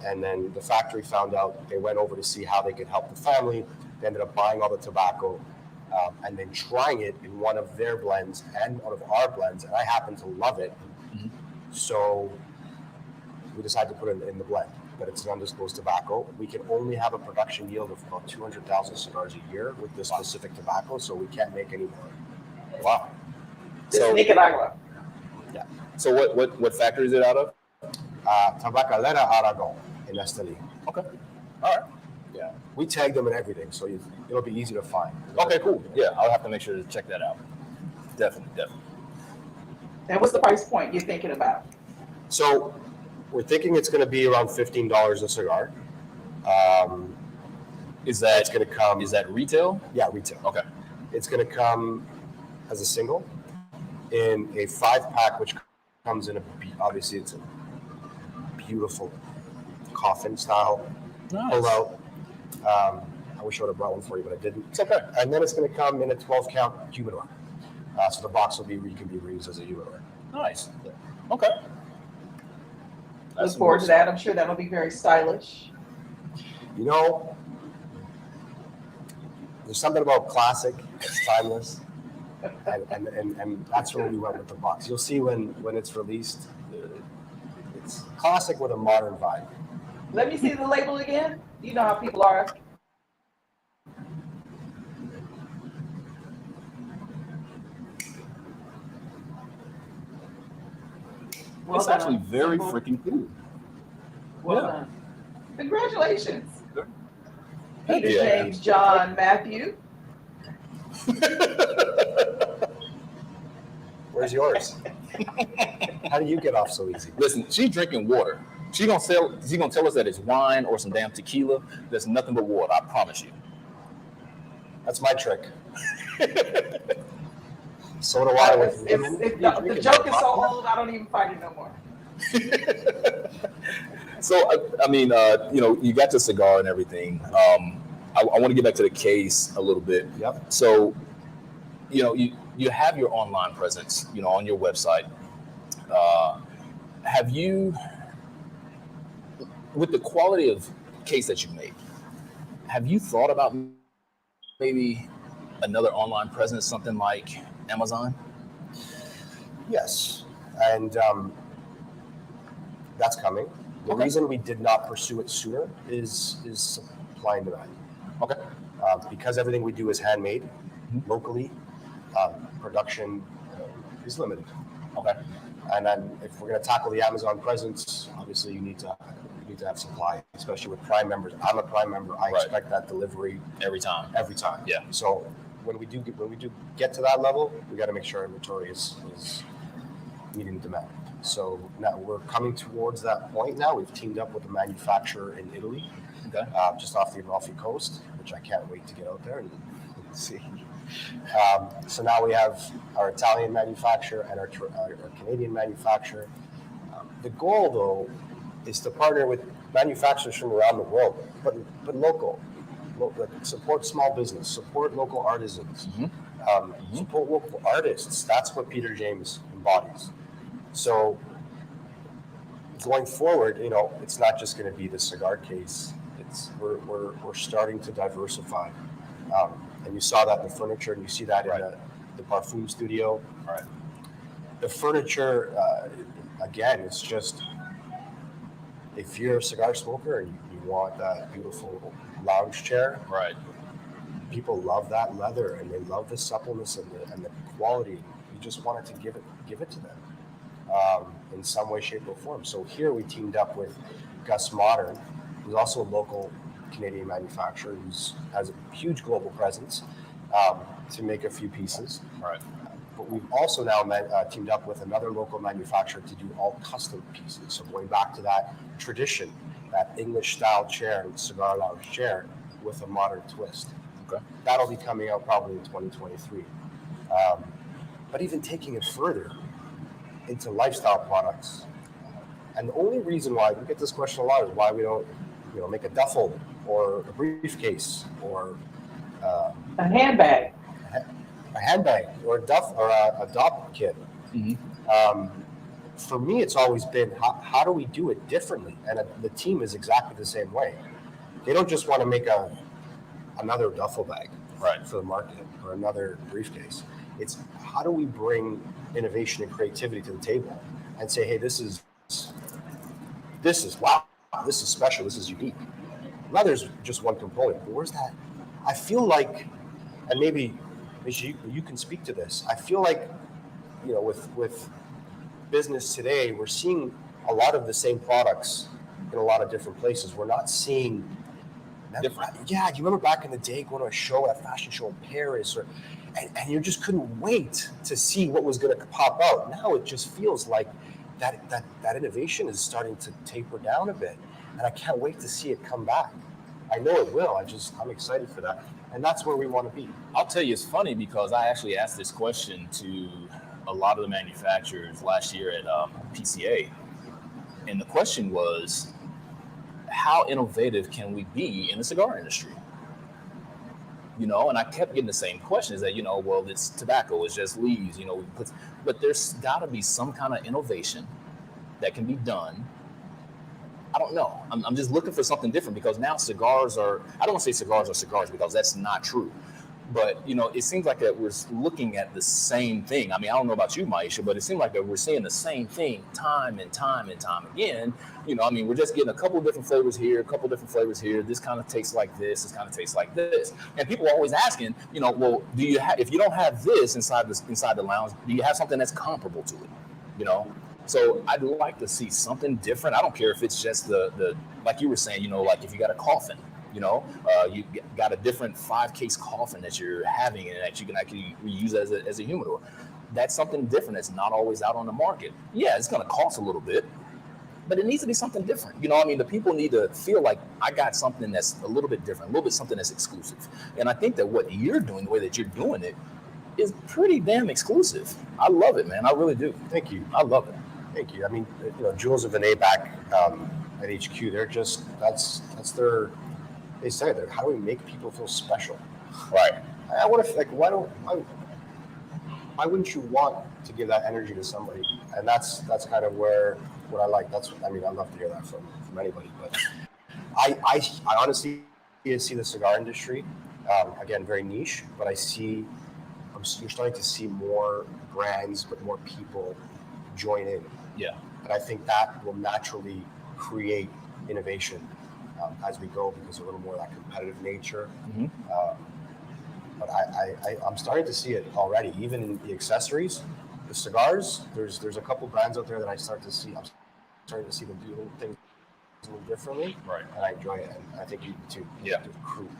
and then the factory found out. They went over to see how they could help the family. They ended up buying all the tobacco, and then trying it in one of their blends and one of our blends, and I happen to love it. Mm-hmm. So we decided to put it in the blend, but it's an undisclosed tobacco. We can only have a production yield of about 200,000 cigars a year with this specific tobacco, so we can't make any more. Wow. So Nicaragua. Yeah. So what factory is it out of? Tabacalera Aragon in Esteli. Okay. All right. Yeah. We tag them and everything, so it'll be easy to find. Okay, cool. Yeah, I'll have to make sure to check that out. Definitely. And what's the price point you're thinking about? So we're thinking it's going to be around $15 a cigar. Is that It's going to come. is that retail? Yeah, retail. Okay. It's going to come as a single in a 5-pack, which comes in obviously it's a beautiful coffin style pull-out. I wish I would have brought one for you, but I didn't. It's okay. And then it's going to come in a 12-count humidor. So the box can be reused as a humidor. Nice. Okay. Look forward to that. I'm sure that'll be very stylish. You know, there's something about classic, it's timeless, and that's where we went with the box. You'll see when it's released, it's classic with a modern vibe. Let me see the label again. You know how people are. Well It's done. actually very Simple. freaking cool. Well Yeah. done. Congratulations. Heck Peter, yeah. James, John, Matthew. Where's yours? How do you get off so easy? Listen, she's drinking water. She's gonna tell us that it's wine or some damn tequila. There's nothing but water. I promise you. That's my trick. Soda water with lemon. The joke is so old, I don't even find it no more. So, I mean, you got the cigar and everything. I want to get back to the case a little bit. Yep. So, you have your online presence, on your website. Have you, with the quality of case that you've made, have you thought about maybe another online presence, something like Amazon? Yes, and that's coming. The reason we did not pursue it sooner is supply and demand. Okay. Because everything we do is handmade, locally, production is limited. Okay. And then if we're going to tackle the Amazon presence, obviously you need to have supply, especially with Prime members. I'm a Prime member. I expect that delivery every time. Yeah. So when we do get to that level, we got to make sure inventory is meeting demand. So now we're coming towards that point. Now we've teamed up with a manufacturer in Italy, just off the Amalfi Coast, which I can't wait to get out there and see. So now we have our Italian manufacturer and our Canadian manufacturer. The goal, though, is to partner with manufacturers from around the world, but local. Support small business, support local artisans, support local artists. That's what Peter James embodies. So going forward, it's not just going to be the cigar case. We're starting to diversify. And you saw that in the furniture, and you see that in the parfum studio. Right. The furniture, again, it's just, if you're a cigar smoker and you want that beautiful lounge chair, right? People love that leather, and they love the suppleness and the quality. You just wanted to give it to them in some way, shape, or form. So here we teamed up with Gus Modern, who's also a local Canadian manufacturer who has a huge global presence, to make a few pieces. Right. But we've also now teamed up with another local manufacturer to do all custom pieces. So going back to that tradition, that English style chair, cigar lounge chair, with a modern twist. Okay. That'll be coming out probably in 2023. But even taking it further into lifestyle products. And the only reason why we get this question a lot is why we don't, make a duffel or a briefcase or a handbag. A handbag or a dop kit. Mm-hmm. For me, it's always been how do we do it differently? And the team is exactly the same way. They don't just want to make another duffel bag for the market or another briefcase. It's how do we bring innovation and creativity to the table and say, hey, this is wow, this is special, this is unique. Leather's just one component, but where's that? I feel like, and maybe you can speak to this. I feel like, with business today, we're seeing a lot of the same products in a lot of different places. We're not seeing different. Yeah, do you remember back in the day going to a show, a fashion show in Paris, and you just couldn't wait to see what was going to pop out. Now it just feels like that innovation is starting to taper down a bit, and I can't wait to see it come back. I know it will. I'm excited for that, and that's where we want to be. I'll tell you, it's funny because I actually asked this question to a lot of the manufacturers last year at PCA, and the question was, how innovative can we be in the cigar industry? And I kept getting the same question: is that well, it's tobacco, it's just leaves, but there's got to be some kind of innovation that can be done. I don't know. I'm just looking for something different because now cigars are. I don't want to say cigars are cigars because that's not true. But it seems like that we're looking at the same thing. I mean, I don't know about you, Maisha, but it seems like that we're seeing the same thing time and time and time again. We're just getting a couple of different flavors here, a couple of different flavors here. This kind of tastes like this kind of tastes like this. And people are always asking, well, do you have? If you don't have this inside the lounge, do you have something that's comparable to it? So I'd like to see something different. I don't care if it's just the like you were saying, like if you got a coffin. You got a different 5-case coffin that you're having and that you can actually reuse as a humidor. That's something different that's not always out on the market. Yeah, it's going to cost a little bit, but it needs to be something different. You know, I mean, the people need to feel like I got something that's a little bit different, a little bit something that's exclusive. And I think that what you're doing, the way that you're doing it, is pretty damn exclusive. I love it, man. I really do. Thank you. I love it. Thank you. I mean, you know, Jules and Vinay back at HQ, they're just, that's their, they say that, how do we make people feel special? Right. I want to, like, why wouldn't you want to give that energy to somebody? And that's kind of where, what I like. That's, I mean, I'd love to hear that from anybody, but I honestly see the cigar industry, again, very niche, but you're starting to see more brands, but more people join in. Yeah. And I think that will naturally create innovation as we go, because a little more of that competitive nature. Mm-hmm. But I'm starting to see it already, even in the accessories, the cigars. There's a couple brands out there that I'm starting to see them do little things a little differently. Right. And I enjoy it, and I think you do too. Yeah.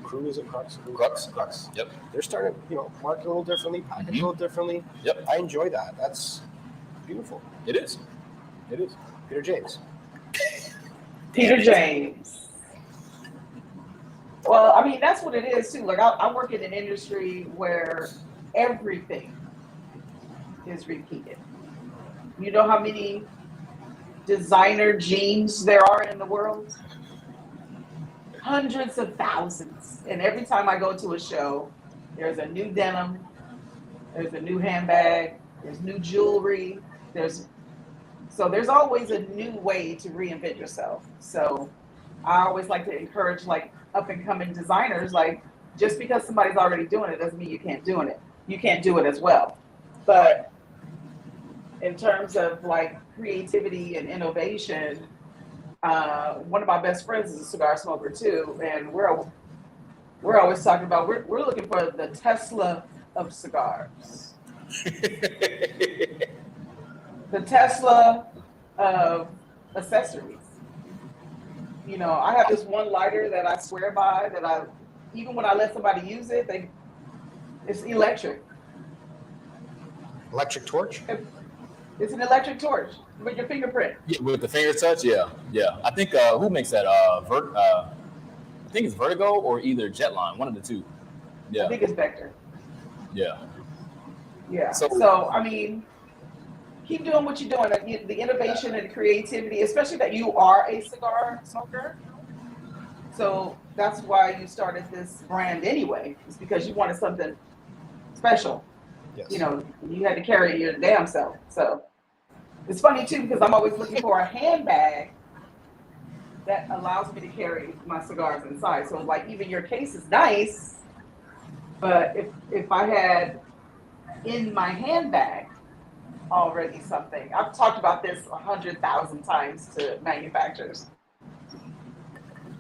Crew, is it Crux? Crux. Yep. They're starting to, market a little differently, package a little differently. Yep. I enjoy that. That's beautiful. It is. It is. Peter James. Peter James. Well, I mean, that's what it is too. Like I work in an industry where everything is repeated. You know how many designer jeans there are in the world? Hundreds of thousands. And every time I go to a show, there's a new denim, there's a new handbag, there's new jewelry, there's always a new way to reinvent yourself. So I always like to encourage like up and coming designers, like just because somebody's already doing it doesn't mean you can't do it. You can't do it as well. But in terms of like creativity and innovation, one of my best friends is a cigar smoker too, and we're always talking about we're looking for the Tesla of cigars. The Tesla of accessories. You know, I have this one lighter that I swear by that even when I let somebody use it, it's electric. Electric torch? It's an electric torch with your fingerprint. Yeah, with the finger touch, yeah. I think who makes that? I think it's Vertigo or either Jetline, one of the two. Yeah. I think it's Vector. Yeah. Yeah. So I mean, keep doing what you're doing. The innovation and creativity, especially that you are a cigar smoker. So that's why you started this brand anyway. It's because you wanted something special. Yes. You know, you had to carry your damn self. So it's funny too, because I'm always looking for a handbag that allows me to carry my cigars inside. So like even your case is nice, but if I had in my handbag already something. I've talked about this 100,000 times to manufacturers.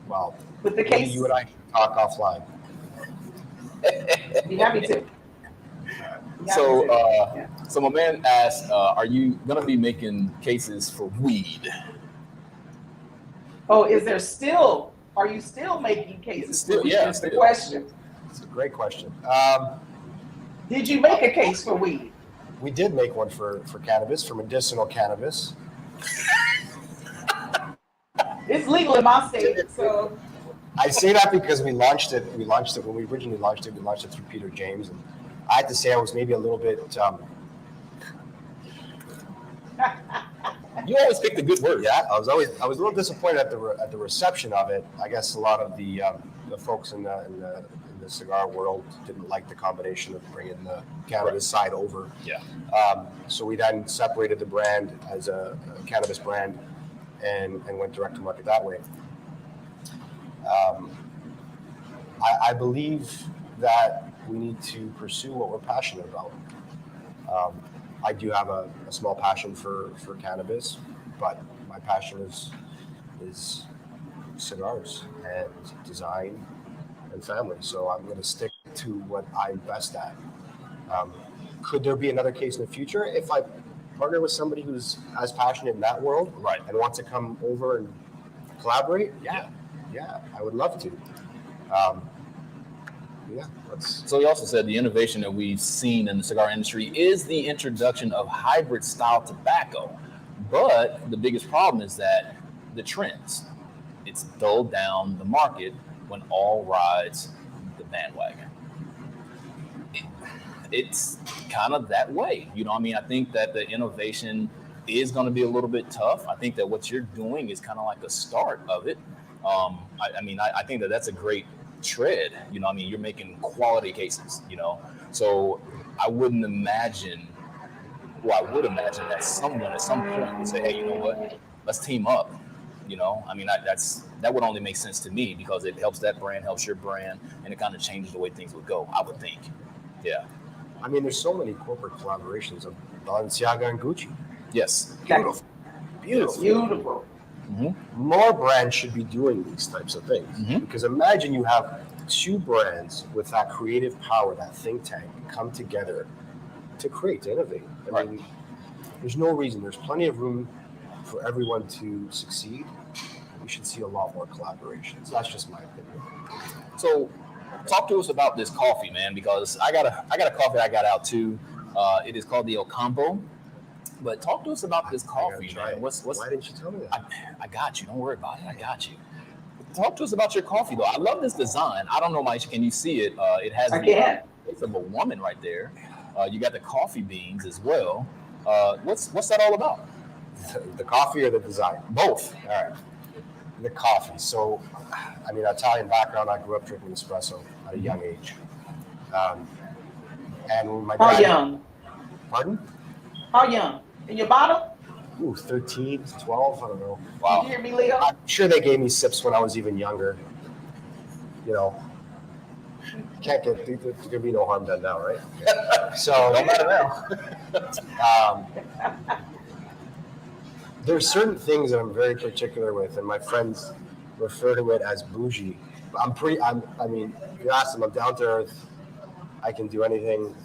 Wow. With the case, You and I can talk offline. be happy to. So my man asked, are you going to be making cases for weed? Oh, are you still making cases? Still, yeah. That's the question. It's a great question. Did you make a case for weed? We did make one for cannabis, for medicinal cannabis. It's legal in my state, so. I say that because we launched it when we originally launched it. We launched it through Peter James, and I had to say I was maybe a little bit. You always pick the good words. Yeah, I was a little disappointed at the reception of it. I guess a lot of the folks in the cigar world didn't like the combination of bringing the cannabis side over. Yeah. So we then separated the brand as a cannabis brand and went direct to market that way. I believe that we need to pursue what we're passionate about. I do have a small passion for cannabis, but my passion is cigars and design and family. So I'm going to stick to what I'm best at. Could there be another case in the future if I partner with somebody who's as passionate in that world, right, and wants to come over and collaborate? Yeah, I would love to. So he also said the innovation that we've seen in the cigar industry is the introduction of hybrid style tobacco, But the biggest problem is that the trends, it's dulled down the market when all rides the bandwagon. It's kind of that way. You know what I mean? I think that the innovation is going to be a little bit tough. I think that what you're doing is kind of like a start of it. I think that that's a great tread. You know what I mean? You're making quality cases, you know? So I wouldn't imagine, well, I would imagine that someone at some point would say, hey, you know what? Let's team up. You know, I mean, that would only make sense to me because it helps that brand, helps your brand, and it kind of changes the way things would go, I would think. Yeah. I mean, there's so many corporate collaborations of Balenciaga and Gucci. Yes. Beautiful. Beautiful. Beautiful. Mm-hmm. More brands should be doing these types of things. Mm-hmm. Because imagine you have two brands with that creative power, that think tank, come together to create, to innovate. I mean, there's no reason. There's plenty of room for everyone to succeed. We should see a lot more collaborations. That's just my opinion. So, talk to us about this coffee, man, because I got a coffee I got out too. It is called the Ocampo. But talk to us about this coffee, man. Why didn't you tell me that? I got you. Don't worry about it. I got you. Talk to us about your coffee, though. I love this design. I don't know, Mike. Can you see it? It has the face of a woman right there. You got the coffee beans as well. What's that all about? The coffee or the design? Both. All right. The coffee. So, I mean, Italian background. I grew up drinking espresso at a young age. And when my dad. How young? Pardon? How young? In your bottle? Ooh, 13, 12, I don't know. Wow. Did you hear me, Leo? I'm sure they gave me sips when I was even younger. You know, there's gonna be no harm done now, right? So, Don't matter now. There's certain things that I'm very particular with, and my friends refer to it as bougie. I mean, if you ask them, I'm down to earth. I can do anything.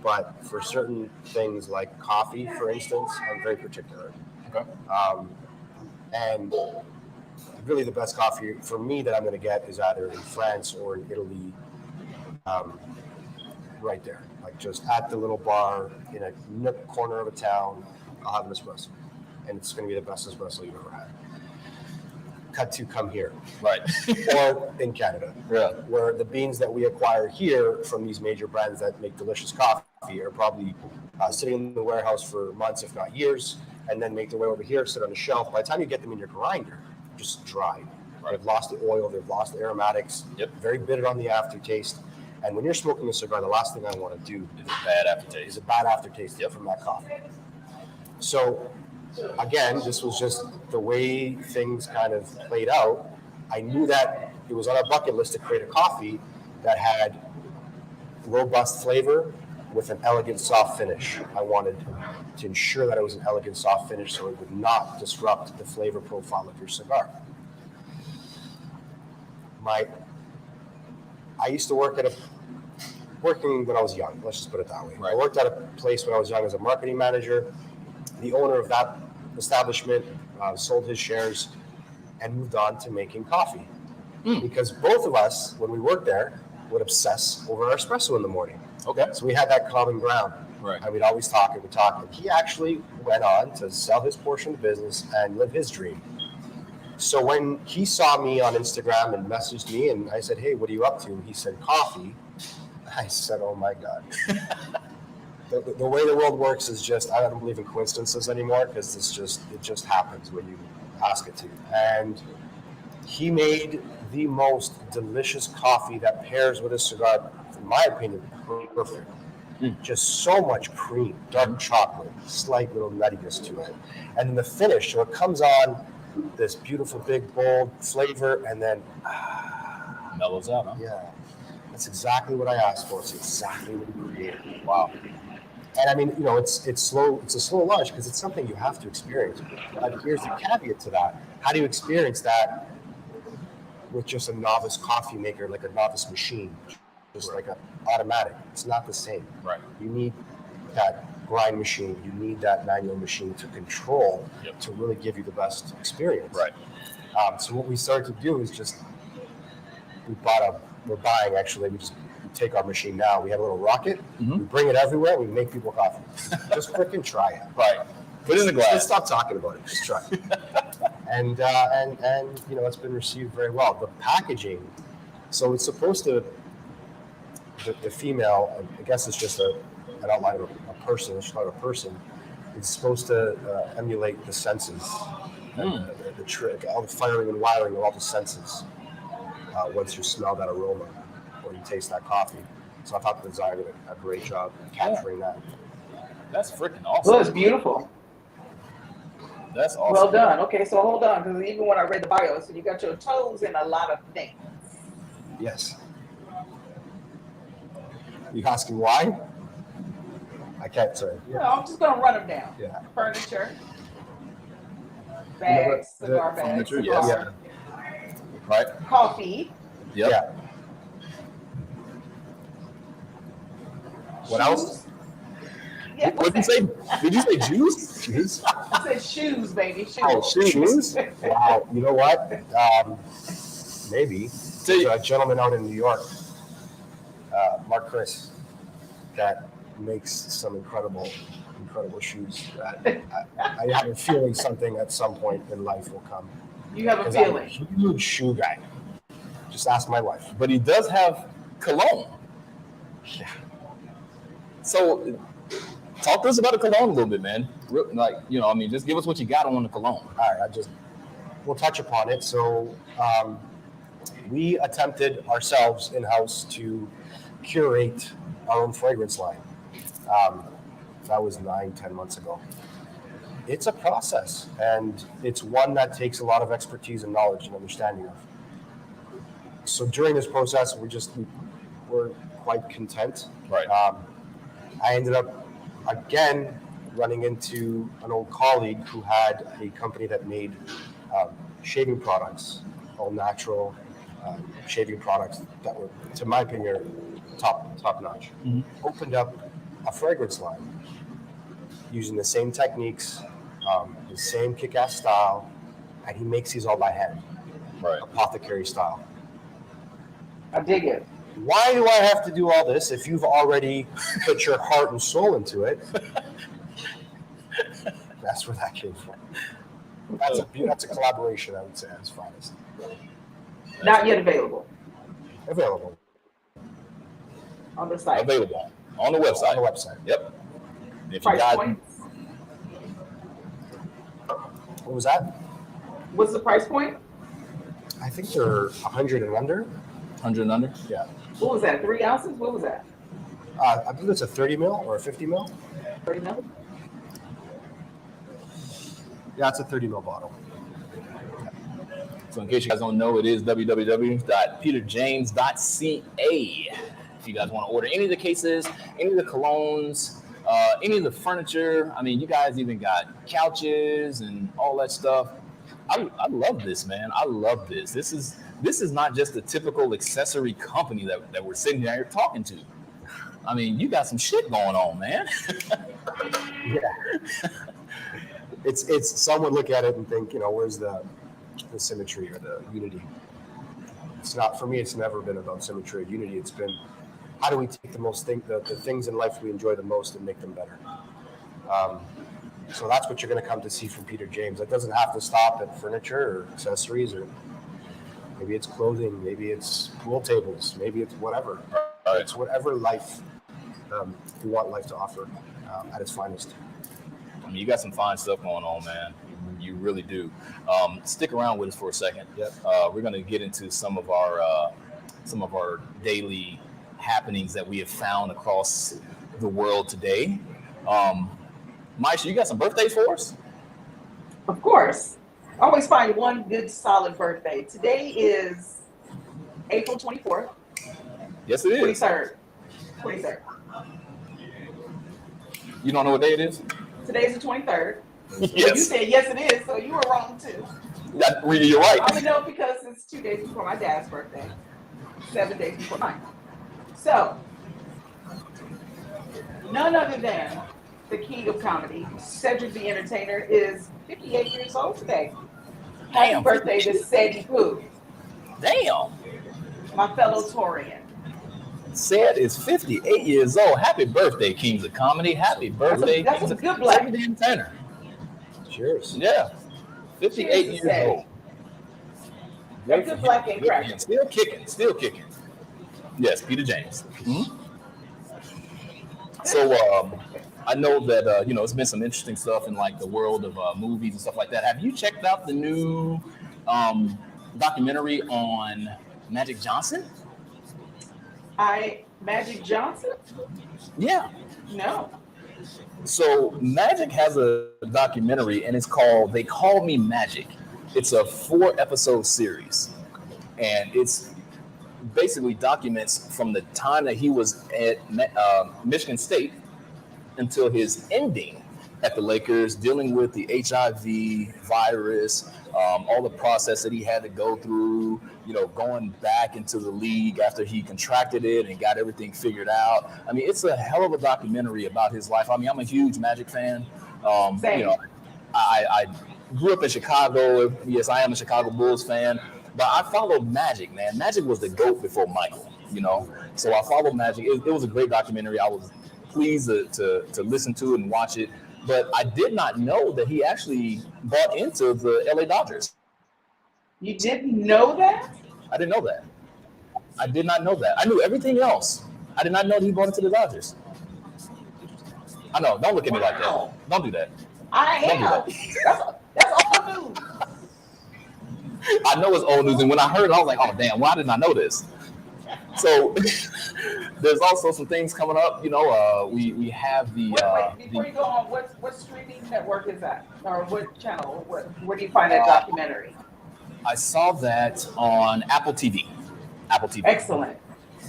But for certain things like coffee, for instance, I'm very particular. Okay. And really the best coffee for me that I'm going to get is either in France or in Italy, right there. Like just at the little bar in a nook corner of a town, I'll have an espresso. And it's going to be the best espresso you've ever had. Cut to come here. Right. Or in Canada. Yeah. Where the beans that we acquire here from these major brands that make delicious coffee are probably sitting in the warehouse for months, if not years, and then make their way over here, sit on the shelf. By the time you get them in your grinder, just dry. Right. They've lost the oil, they've lost the aromatics, very bitter on the aftertaste. And when you're smoking a cigar, the last thing I want to do is a bad aftertaste. From that coffee. So, again, this was just the way things kind of played out. I knew that it was on our bucket list to create a coffee that had robust flavor with an elegant soft finish. I wanted to ensure that it was an elegant soft finish so it would not disrupt the flavor profile of your cigar. I used to working when I was young, let's just put it that way. Right. I worked at a place when I was young as a marketing manager. The owner of that establishment sold his shares and moved on to making coffee. Because both of us, when we worked there, would obsess over our espresso in the morning. Okay. So we had that common ground. Right. And we'd always talk and we'd talk. And he actually went on to sell his portion of the business and live his dream. So when he saw me on Instagram and messaged me and I said, hey, what are you up to? And he said, coffee. I said, oh my God. The way the world works is just, I don't believe in coincidences anymore because it just happens when you ask it to. And he made the most delicious coffee that pairs with a cigar, in my opinion, perfect. Just so much cream, dark chocolate, slight little nuttiness to it. And then the finish, so it comes on this beautiful, big, bold flavor, and then mellows out, huh? Yeah, that's exactly what I asked for. It's exactly what we created. Wow. And I mean, you know, it's slow. It's a slow launch because it's something you have to experience. But here's the caveat to that: how do you experience that with just a novice coffee maker, like a novice machine, just like an automatic? It's not the same. Right. You need that grind machine. You need that manual machine to control to really give you the best experience. Right. So what we started to do is just we're buying actually. We take our machine now. We have a little rocket. We bring it everywhere. We make people coffee. Just freaking try it. Right. Put it in the glass. Let's stop talking about it. Just try. and you know, it's been received very well. The packaging, so it's supposed to. The female, I guess it's just an outline of a person. It's not a person. It's supposed to emulate the senses, the trick, all the firing and wiring of all the senses. Once you smell that aroma or you taste that coffee, so I thought the designer did a great job capturing that. That's freaking awesome. Well, it's beautiful. That's awesome. Well done. Okay, so hold on, because even when I read the bio, so you got your toes in a lot of things. Yes. You asking why? I can't say. No, I'm just gonna run them down. Yeah. Furniture, bags, cigar bags, furniture, cigar, yes. Right. coffee. Yep. Yeah. What else? Yeah, What did you say? Did you say juice? Shoes? I said shoes, baby. Shoes. Oh, shoes? Wow. You know what? Maybe. There's a gentleman out in New York, Mark Chris, that makes some incredible shoes. That I have a feeling something at some point in life will come. You have a 'Cause I'm a feeling. huge shoe guy. Just ask my wife. But he does have cologne. Yeah. So, talk to us about the cologne a little bit, man. Like, you know, I mean, just give us what you got on the cologne. All right, we'll touch upon it. So, we attempted ourselves in-house to curate our own fragrance line. That was 9-10 months ago. It's a process, and it's one that takes a lot of expertise and knowledge and understanding of. So during this process, we're quite content. Right. I ended up again running into an old colleague who had a company that made shaving products, all natural shaving products that were, to my opinion, top notch. Mm-hmm. Opened up a fragrance line using the same techniques, the same kick-ass style, and he makes these all by hand, Right. apothecary style. I dig it. Why do I have to do all this if you've already put your heart and soul into it? That's where that came from. That's a collaboration, I would say, at its finest. Not yet available Available on the site. Available on the website. on the website. Yep. If you Price got, point? What was that? What's the price point? I think they're 100 and under. 100 and under. Yeah. What was that? 3 ounces? What was that? I believe it's a 30 mil or a 50 mil. 30 mil? Yeah, it's a 30 mil bottle. So in case you guys don't know, it is www.peterjames.ca. If you guys want to order any of the cases, any of the colognes, any of the furniture. I mean, you guys even got couches and all that stuff. I love this, man. I love this. This is not just a typical accessory company that we're sitting here talking to. I mean, you got some shit going on, man. Yeah. It's some would look at it and think, you know, where's the symmetry or the unity? It's not, for me, it's never been about symmetry or unity. It's been, how do we take the things in life we enjoy the most and make them better? So that's what you're going to come to see from Peter James. It doesn't have to stop at furniture or accessories, or maybe it's clothing, maybe it's pool tables, maybe it's whatever. Right. It's whatever life you want life to offer at its finest. I mean, you got some fine stuff going on, man. You really do. Stick around with us for a second. Yep. We're going to get into some of our daily happenings that we have found across the world today. Maisha, you got some birthdays for us? Of course. Always find one good solid birthday. Today is April 24th. Yes, it is. 23rd. 23rd. You don't know what day it is? Today's the 23rd. You Yes. said yes it is, so you were wrong too. You're right. I only know because it's 2 days before my dad's birthday, 7 days before mine. So, none other than the king of comedy, Cedric the Entertainer, is 58 years old today. Happy Damn. birthday to Ceddy Pooh, Damn. my fellow Taurian. Ced is 58 years old. Happy birthday, Kings of Comedy. Happy birthday, that's Kings a of good black. Cedric the Entertainer. Cheers. Yeah, 58 Cheers, years old. That's good black and cracker. Still kicking, still kicking. Yes, Peter James. Mhm. So I know that you know it's been some interesting stuff in like the world of movies and stuff like that. Have you checked out the new documentary on Magic Johnson? Magic Johnson? Yeah. No. So Magic has a documentary and it's called They Call Me Magic. It's a 4-episode series. And it's basically documents from the time that he was at Michigan State until his ending at the Lakers, dealing with the HIV virus, all the process that he had to go through, you know, going back into the league after he contracted it and got everything figured out. I mean, it's a hell of a documentary about his life. I mean, I'm a huge Magic fan. Same. You know, I grew up in Chicago. Yes, I am a Chicago Bulls fan, but I followed Magic, man. Magic was the GOAT before Michael, you know? So I followed Magic. It was a great documentary. I was pleased to listen to it and watch it. But I did not know that he actually bought into the LA Dodgers. You didn't know that? I didn't know that. I did not know that. I knew everything else. I did not know that he bought into the Dodgers. I know. Don't look at me like that. Don't do that. I Don't do am. that. That's old news. I know it's old news, and when I heard it, I was like, "Oh damn! Why didn't I know this?" So there's also some things coming up. You know, we have the. Wait, before you go on, what streaming network is that, or what channel? Where do you find that documentary? I saw that on Apple TV. Apple TV. Excellent.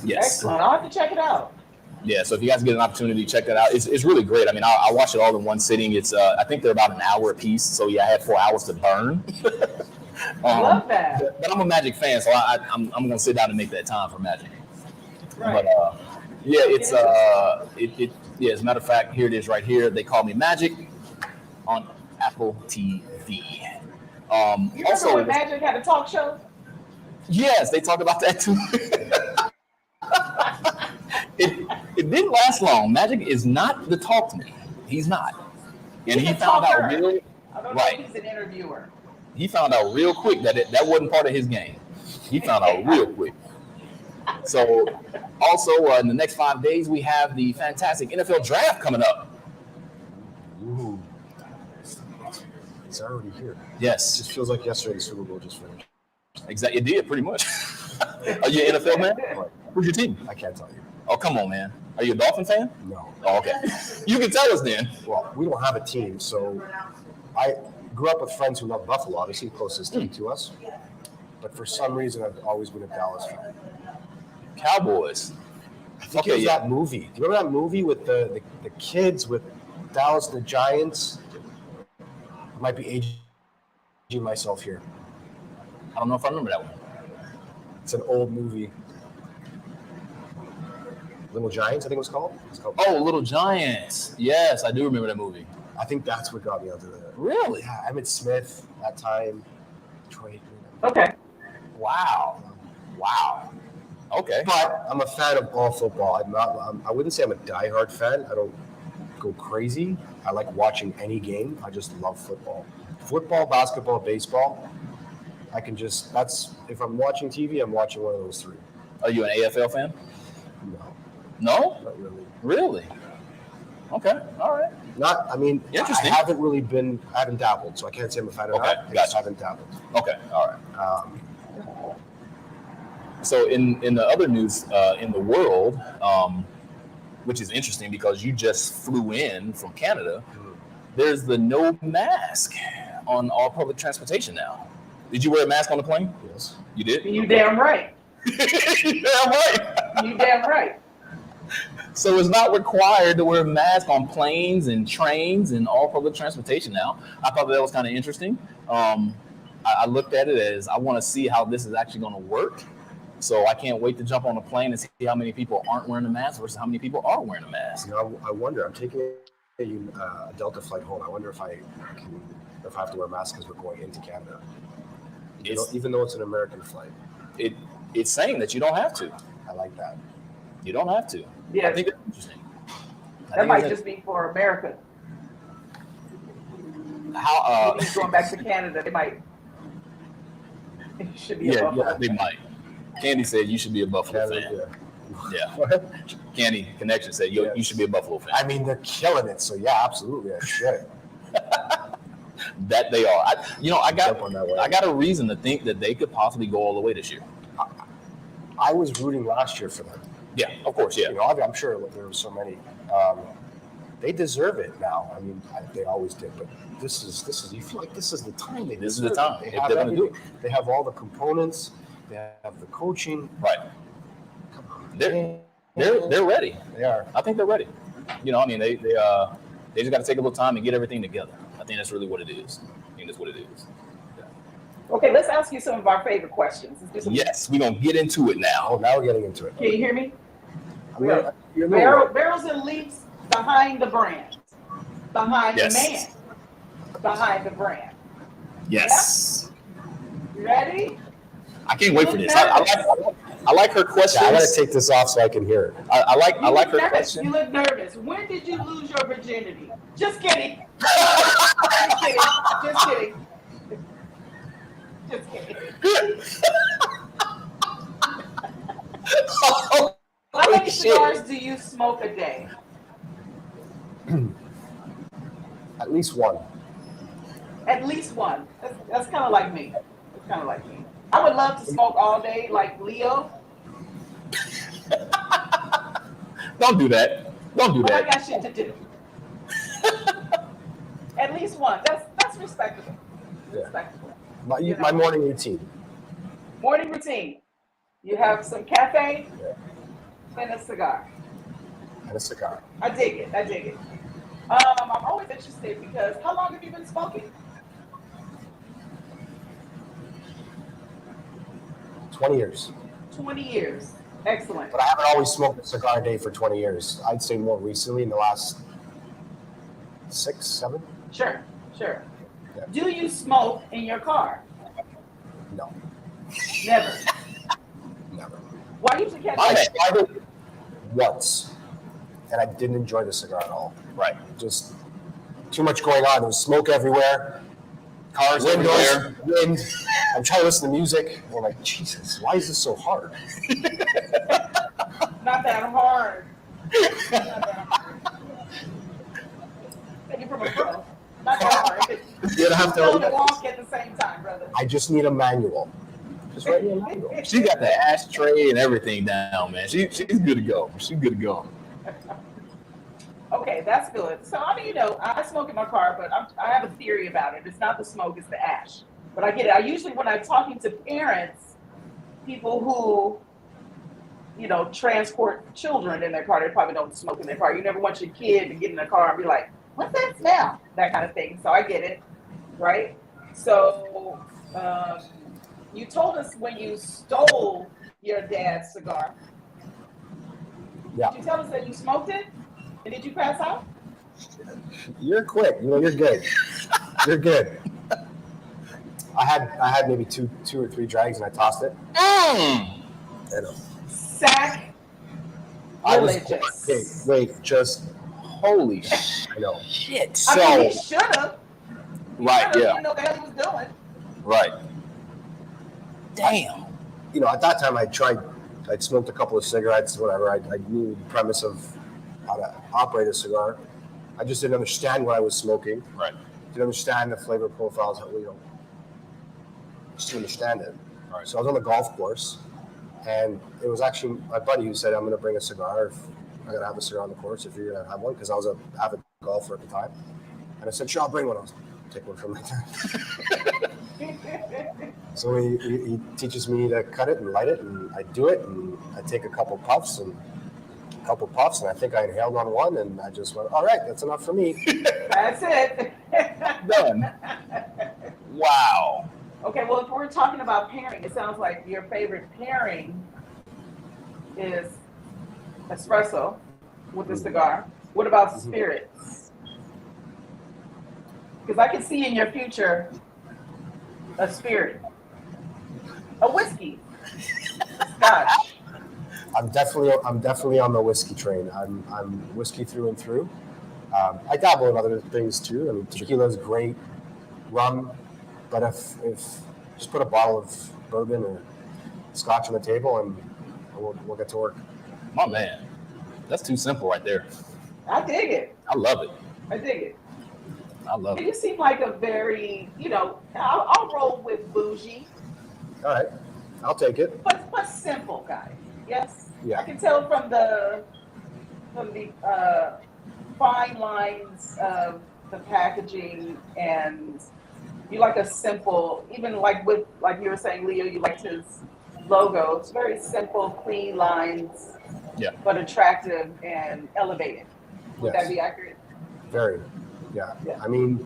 Yes. Excellent. I'll have to check it out. Yeah, so if you guys get an opportunity, check that out. It's really great. I mean, I watched it all in one sitting. It's I think they're about an hour a piece. So yeah, I had 4 hours to burn. Love that. But I'm a Magic fan, so I'm gonna sit down and make that time for Magic. Right. But yeah, it's yeah. As a matter of fact, here it is right here. They Call Me Magic on Apple TV. You remember Also, when Magic had a talk show? yes, they talk about that too. It didn't last long. Magic is not the talk man. He's not. And he found out real I don't know right. if he's an interviewer. He found out real quick that that wasn't part of his game. He found out real quick. So also in the next 5 days, we have the fantastic NFL draft coming up. Ooh. It's already here. It Yes, just feels like yesterday the Super Bowl just finished. exactly. It did pretty much. Are you an NFL man? Who's your team? I can't tell you. Oh, come on, man. Are you a Dolphin fan? No. Oh, okay. You can tell us then. Well, we don't have a team, so I grew up with friends who love Buffalo, obviously the closest team to us. But for some reason, I've always been a Dallas fan. Cowboys. I think it was that movie. Do you remember that movie with the kids with Dallas and the Giants? I might be aging myself here. I don't know if I remember that one. It's an old movie. Little Giants, I think it was called. It's called. Oh, Little Giants. Yes, I do remember that movie. I think that's what got me onto the. Really? Yeah, Emmett Smith that time. Detroit. Okay. Wow. Wow. Okay. But I'm a fan of all football. I wouldn't say I'm a diehard fan. I don't go crazy. I like watching any game. I just love football. Football, basketball, baseball. I can just. That's if I'm watching TV, I'm watching one of those three. Are you an AFL fan? No, No? not really. Really? Okay. All right. Not. I mean, Interesting. I haven't really been. I haven't dabbled, so I can't say I'm a fan of Okay, that. I just gotcha. haven't dabbled. Okay. All right. Um, So in the other news in the world, which is interesting because you just flew in from Canada, there's the no mask on all public transportation now. Did you wear a mask on the plane? yes. You did? You damn right. You damn right. You damn right. So it's not required to wear a mask on planes and trains and all public transportation now. I thought that was kind of interesting. I looked at it as I want to see how this is actually going to work. So I can't wait to jump on a plane and see how many people aren't wearing a mask versus how many people are wearing a mask. You know, I wonder. I'm taking a Delta flight home. I wonder if I have to wear a mask because we're going into Canada. Even though it's an American flight. It's saying that you don't have to. I like that. You don't have to. Yeah. I think that's interesting. That might just be for America. How? Maybe he's going back to Canada. They might. It should be a Yeah, Buffalo. they might. Candy said you should be a Buffalo fan. Yeah. Candy Connection said you should be a Buffalo fan. I mean, they're killing it, so yeah, absolutely, I should. That they are. I got a reason to think that they could possibly go all the way this year. I was rooting last year for them. Yeah, of course, yeah. I'm sure there were so many. They deserve it now. I mean, they always did, but this is. You feel like this is the time. This is the time. They If have they're gonna do it. They have all the components. They have the coaching. Right. They're ready. They are. I think they're ready. They just got to take a little time and get everything together. I think that's really what it is. Okay, let's ask you some of our favorite questions. Yes, we're gonna get into it now. Oh, now we're getting into it. Can you hear me? You're Barrels and leaps behind the brand, behind the man, behind the brand. Yes. You ready? I can't wait for this. I like her questions. Yeah, I gotta take this off so I can hear it. I like her nervous. question. You look nervous. When did you lose your virginity? Just kidding. Just kidding. Just kidding. Just kidding. How many cigars do you smoke a day? At least one. At least one. That's kind of like me. That's kind of like me. I would love to smoke all day like Leo. Don't do that. Don't do But I that. got shit to do. At least one. That's respectable. Yeah. Respectable. My morning routine. Morning routine. You have some cafe and a cigar. And a cigar. I dig it. I dig it. I'm always interested because how long have you been smoking? 20 years. 20 years. Excellent. But I haven't always smoked a cigar a day for 20 years. I'd say more recently in the last 6, 7. Sure. Yeah. Do you smoke in your car? No. Never. Never. Why you should catch I that? tried it once, and I didn't enjoy the cigar at all. Right. Just too much going on. There was smoke everywhere. Cars everywhere. Wind. I'm trying to listen to music. And I'm like, Jesus, why is this so hard? Not that hard. Not that hard. Take it from a pro. Not that hard. You'd have Tell to. to walk at the same time, brother. I just need a manual. Just write me a manual. She got the ashtray and everything down, man. She's good to go. She's good to go. Okay, that's good. So, I mean, I smoke in my car, but I have a theory about it. It's not the smoke, it's the ash. But I get it. I usually, when I'm talking to parents, people who, transport children in their car, they probably don't smoke in their car. You never want your kid to get in the car and be like, what's that smell? That kind of thing. So I get it, right? So you told us when you stole your dad's cigar. Yeah. Did you tell us that you smoked it? And did you pass out? You're quick. You're good. You're good. I had maybe two or three drags and I tossed it. Mm. I know. Sack. I was Religious. wait, just Holy shit. I know. I mean, he should have. Right, He yeah. didn't know what the hell he was doing. Right. Damn. At that time I'd smoked a couple of cigarettes, whatever. I knew the premise of how to operate a cigar. I just didn't understand what I was smoking. Right. Didn't understand the flavor profiles. Just to understand it. Right. So I was on the golf course, and it was actually my buddy who said, "I'm going to bring a cigar. If I'm going to have a cigar on the course, if you're going to have one," because I was an avid golfer at the time. And I said, "Sure, I'll bring one. I'll take one from my time." So he teaches me to cut it and light it, and I do it, and I take a couple puffs, and I think I inhaled on one, and I just went, "All right, that's enough for me." That's it. Done. Wow. Okay, well, if we're talking about pairing, it sounds like your favorite pairing is espresso with the cigar. What about spirits? Because I can see in your future a spirit, a whiskey, a scotch. I'm definitely on the whiskey train. I'm whiskey through and through. I dabble in other things too. I mean, tequila is great. rum, but if just put a bottle of bourbon or scotch on the table and we'll get to work. My man, that's too simple right there. I dig it. I love it. I dig it. I love And it. you seem like a very, I'll roll with bougie, All right, I'll take it. but simple guy. Yes. Yeah. I can tell from the fine lines of the packaging, and you like a simple, even like you were saying, Leo, you liked his logo. It's very simple, clean lines, Yeah. but attractive and elevated. Would Yes. that be accurate? Very. Yeah. Yeah. I mean,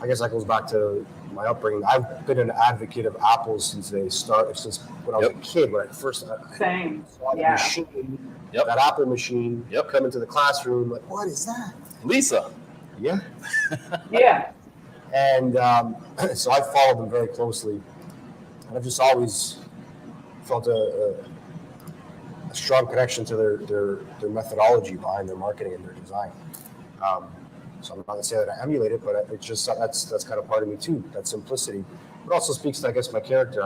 I guess that goes back to my upbringing. I've been an advocate of Apple since when I was a kid. When I first Same. saw the Yeah. machine, Yep. that Apple machine, Yep. come into the classroom, like, what is that? Lisa. Yeah. Yeah. And so I followed them very closely, and I've just always felt a strong connection to their methodology behind their marketing and their design. So I'm not gonna say that I emulate it, but it's just that's kind of part of me too. That simplicity. It also speaks to, I guess, my character.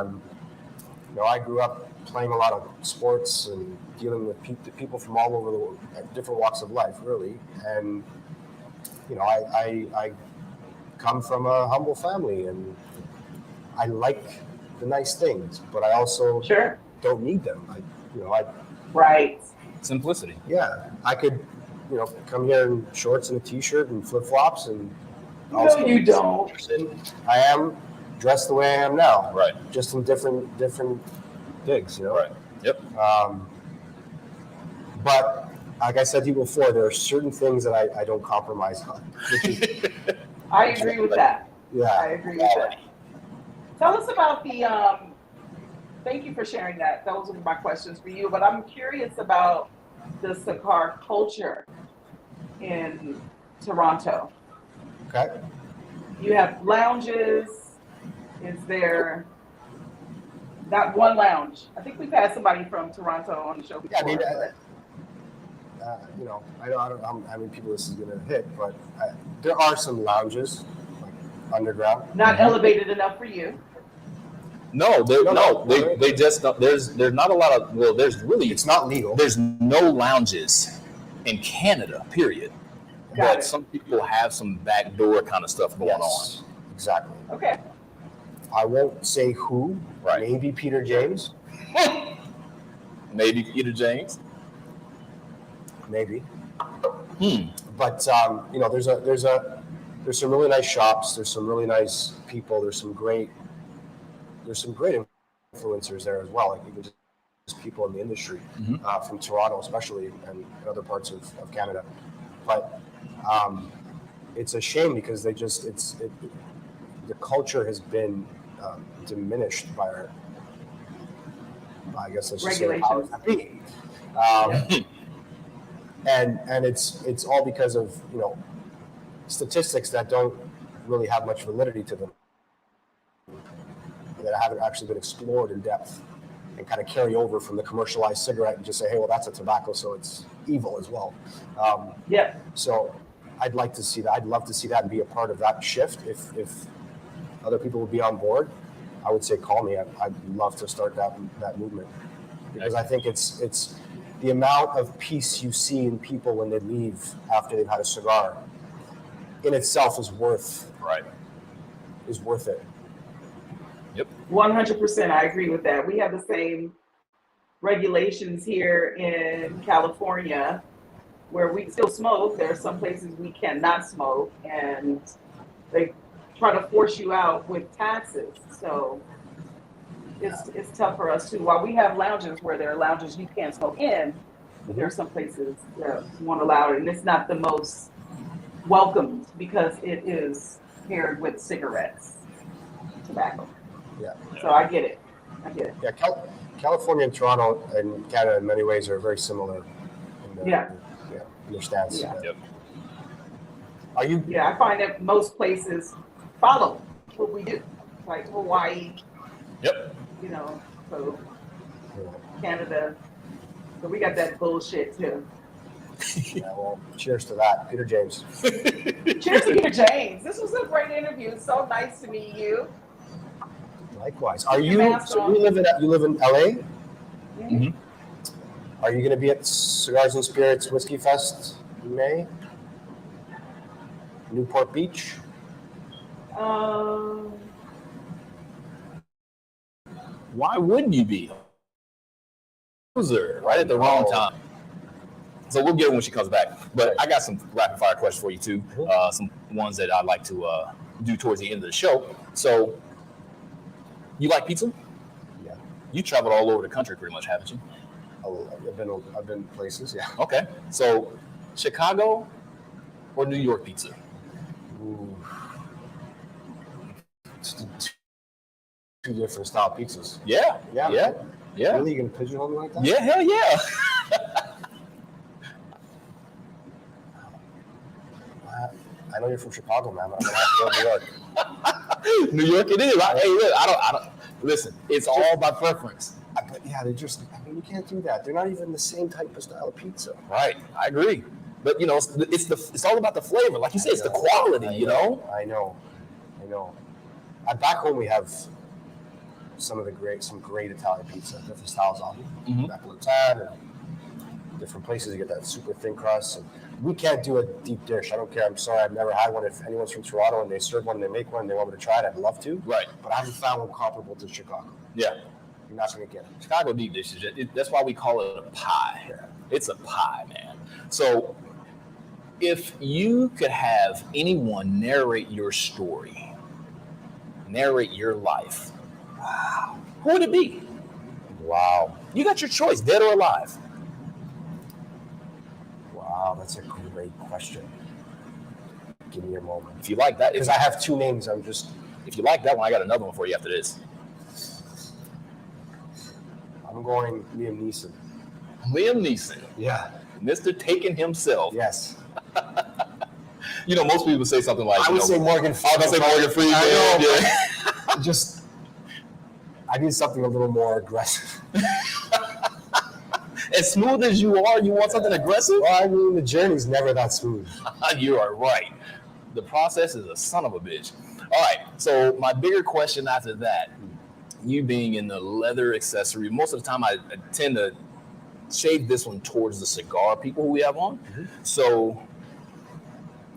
I grew up playing a lot of sports and dealing with people from all over the world, at different walks of life, really. And I come from a humble family, and I like the nice things, but I also Sure. don't need them. Right. Simplicity. I could, come here in shorts and a t-shirt and flip-flops and No, you don't. I am dressed the way I am now, Right. just in different digs, Right. Yep. But like I said to you before, there are certain things that I don't compromise on. Which is, I agree with that. I yeah, agree with that. Tell us about thank you for sharing that. Those are my questions for you, but I'm curious about the cigar culture in Toronto. okay. You have lounges. Is there not one lounge? I think we've had somebody from Toronto on the show before. Yeah, I mean, I don't know how many people this is going to hit, but there are some lounges, like underground. not elevated enough for you. No, they just don't. There's not a lot of. Well, It's not legal. There's no lounges in Canada. Period. Got But it. some people have some backdoor kind of stuff going Yes, exactly. Okay. I won't say who. Right. Maybe Peter James. on. Maybe Peter James. Maybe. Hmm. But there's some really nice shops. There's some really nice people. There's some great influencers there as well. Like even just people in the industry from Toronto, especially, and other parts of Canada. But it's a shame because the culture has been diminished by our, I guess let's just say, powers that be. And it's all because of statistics that don't really have much validity to them, that haven't actually been explored in depth, and kind of carry over from the commercialized cigarette and just say, hey, well, that's a tobacco, so it's evil as well. Yeah. So I'd like to see that. I'd love to see that and be a part of that shift. If other people would be on board, I would say call me. I'd love to start that movement, because I think it's the amount of peace you see in people when they leave after they've had a cigar in itself is worth it. Yep. 100%. I agree with that. We have the same regulations here in California where we still smoke. There are some places we cannot smoke, and they try to force you out with taxes. So it's tough for us too. While we have lounges where there are lounges you can't smoke in, there are some places that won't allow it, and it's not the most welcomed because it is paired with cigarettes, tobacco. Yeah. So I get it. Yeah, California and Toronto and Canada in many ways are very similar in their stance. Yeah. Yep. Are you? Yeah, I find that most places follow what we do, like Hawaii. Yep. So Canada. So we got that bullshit too. Yeah, well, cheers to that. Peter James. Cheers to Peter James. This was a great interview. It's so nice to meet you. Likewise. Keep your mask on. You live in LA? Mm-hmm. Are you going to be at Cigars and Spirits Whiskey Fest in May? Newport Beach? Why wouldn't you be? Loser, right at the wrong time. So we'll get her when she comes back. But I got some rapid fire questions for you too. Some ones that I'd like to do towards the end of the show. So, you like pizza? Yeah. You traveled all over the country pretty much, haven't you? I've been places, yeah. Okay. So, Chicago or New York pizza? Ooh. Two different style pizzas. Yeah. Really, you gonna pigeonhole me like that? Yeah, hell yeah. I know you're from Chicago, man, but I'm gonna have to go to New York. New York it is. Hey, look, I don't listen, it's all by preference. But yeah, you can't do that. They're not even the same type of style of pizza. Right. I agree. But you know, it's all about the flavor. Like you said, it's the quality, you know? I know. Back home we have some great Italian pizza, different styles of it. Napolitan and different places you get that super thin crust. And we can't do a deep dish. I don't care. I'm sorry, I've never had one. If anyone's from Toronto and they serve one and they make one and they want me to try it, I'd love to. Right. But I haven't found one comparable to Chicago. Yeah. You're not going to get it. Chicago deep dishes. That's why we call it a pie. Yeah. It's a pie, man. So if you could have anyone narrate your story, narrate your life, wow, who would it be? Wow. You got your choice, dead or alive. Wow, that's a great question. Give me a moment. If you like that. Because I have two names, if you like that one, I got another one for you after this. I'm going Liam Neeson. Liam Neeson. Yeah. Mr. Taken himself. Yes. You know, most people say something like, I would say Morgan Freeman. I would say Morgan Freeman. I know, I need something a little more aggressive. As smooth as you are, you want something aggressive? Well, I mean, the journey's never that smooth. You are right. The process is a son of a bitch. All right, so my bigger question after that, you being in the leather accessory, most of the time I tend to shade this one towards the cigar people who we have on. Mm-hmm. So,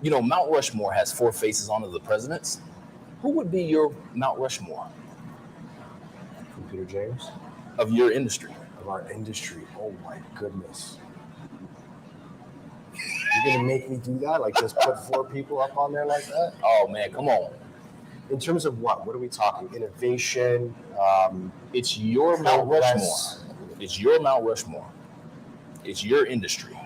you know, Mount Rushmore has 4 faces on of the presidents. Who would be your Mount Rushmore? From Peter James? Of your industry. Of our industry. Oh my goodness. You're going to make me do that? Like just put 4 people up on there like that? Oh man, come on. In terms of what? What are we talking? Innovation? It's your Mount Rushmore. It's your Mount Rushmore. It's your industry.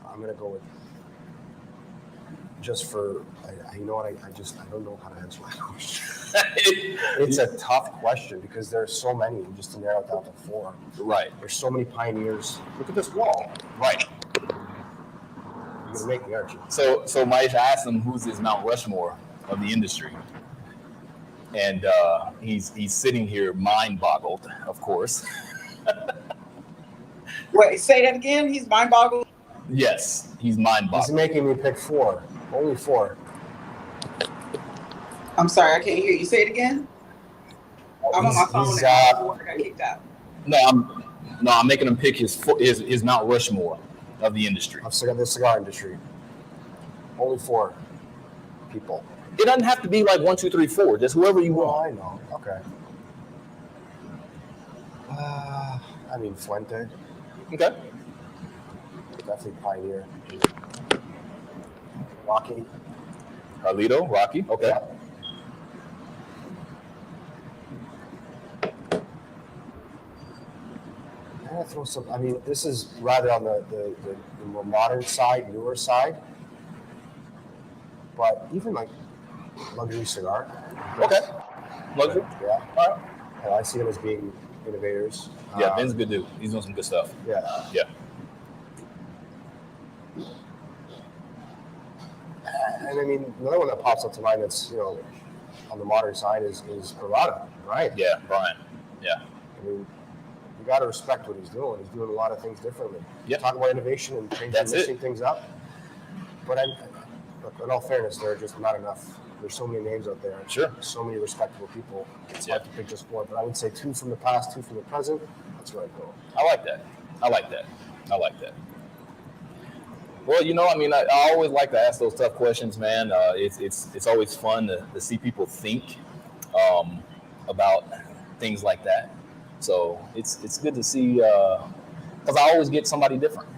I'm going to go with, just for, you know what, I don't know how to answer that question. It's a tough question because there are so many, just to narrow it down to 4. Right. There's so many pioneers. Look at this wall. Right. You're going to make me, aren't you? So Maisha asked him who's his Mount Rushmore of the industry. And he's sitting here mind-boggled, of course. Wait, say that again? He's mind-boggled? Yes, he's mind-boggled. He's making me pick 4. Only 4. I'm sorry, I can't hear you. Say it again. I'm on my phone and I got kicked out. No, I'm making him pick his Mount Rushmore of the industry. Of the cigar industry. Only 4 people. It doesn't have to be like 1, 2, 3, 4. Just whoever you want. Oh, I know. Okay. I mean, Fuente. Okay. Definitely pioneer. Rocky. Carlito, Rocky. Okay. Yeah. I'm gonna throw some. I mean, this is rather on the more modern side, newer side. But even like luxury cigar. Okay. Luxury. Yeah. All right. And I see them as being innovators. Yeah, Ben's a good dude. He's doing some good stuff. Yeah. Yeah. And I mean, another one that pops up to mind that's, on the modern side is Parada, right? Yeah, Brian. Yeah. I mean, you got to respect what he's doing. He's doing a lot of things differently. Yep. Talk about innovation and changing, mixing things up. But look, in all fairness, there are just not enough. There's so many names out there. Sure. So many respectable people. It's hard to pick just one. But I would say 2 from the past, 2 from the present. That's where I'd go. I like that. Well, you know, I mean, I always like to ask those tough questions, man. It's always fun to see people think about things like that. So it's good to see, because I always get somebody different.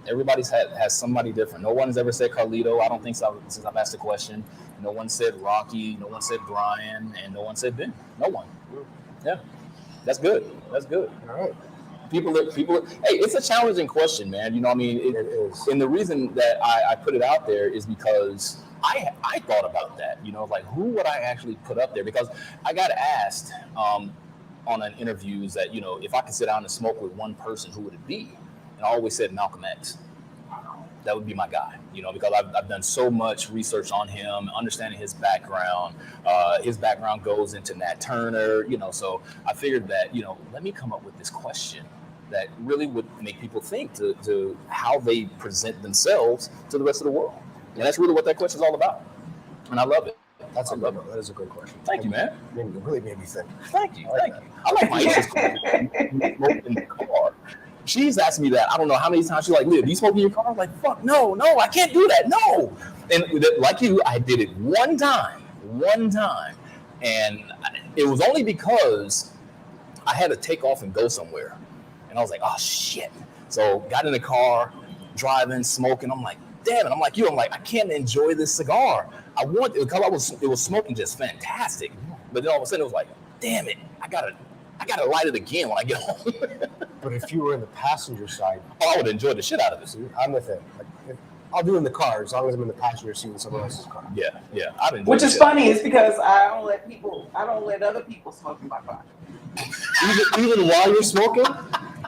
Everybody's has somebody different. No one's ever said Carlito. I don't think so since I've asked the question. No one said Rocky. No one said Brian, and no one said Ben. No one. Yeah, that's good. That's good. All right. People. Hey, it's a challenging question, man. You know, what I mean, It is. And the reason that I put it out there is because I thought about that. You know, like who would I actually put up there? Because I got asked on an interviews that, you know, if I could sit down and smoke with one person, who would it be? And I always said Malcolm X. That would be my guy, you know, because I've done so much research on him, understanding his background. His background goes into Nat Turner, you know, so I figured that, you know, let me come up with this question that really would make people think to how they present themselves to the rest of the world. And that's really what that question is all about. And I love it. That's a good one. That is a good question. Thank you, man. It really made me think. Thank you. I like my issues in the car. She's asked me that I don't know how many times. She's like, "Liv, do you smoke in your car?" I'm like, "Fuck, no, I can't do that, no." And like you, I did it one time, and it was only because I had to take off and go somewhere, and I was like, "Oh shit!" So got in the car, driving, smoking. I'm like, "Damn it!" I'm like you. I'm like, I can't enjoy this cigar. I want it because it was smoking just fantastic, but then all of a sudden it was like, "Damn it! I gotta light it again when I get home." But if you were in the passenger side, I would enjoy the shit out of it. see, I'm the thing. Like, I'll do it in the car as long as I'm in the passenger seat in someone else's car. Yeah, I'd enjoy. Which is funny is because I don't let other people smoke in my car. Even while you're smoking.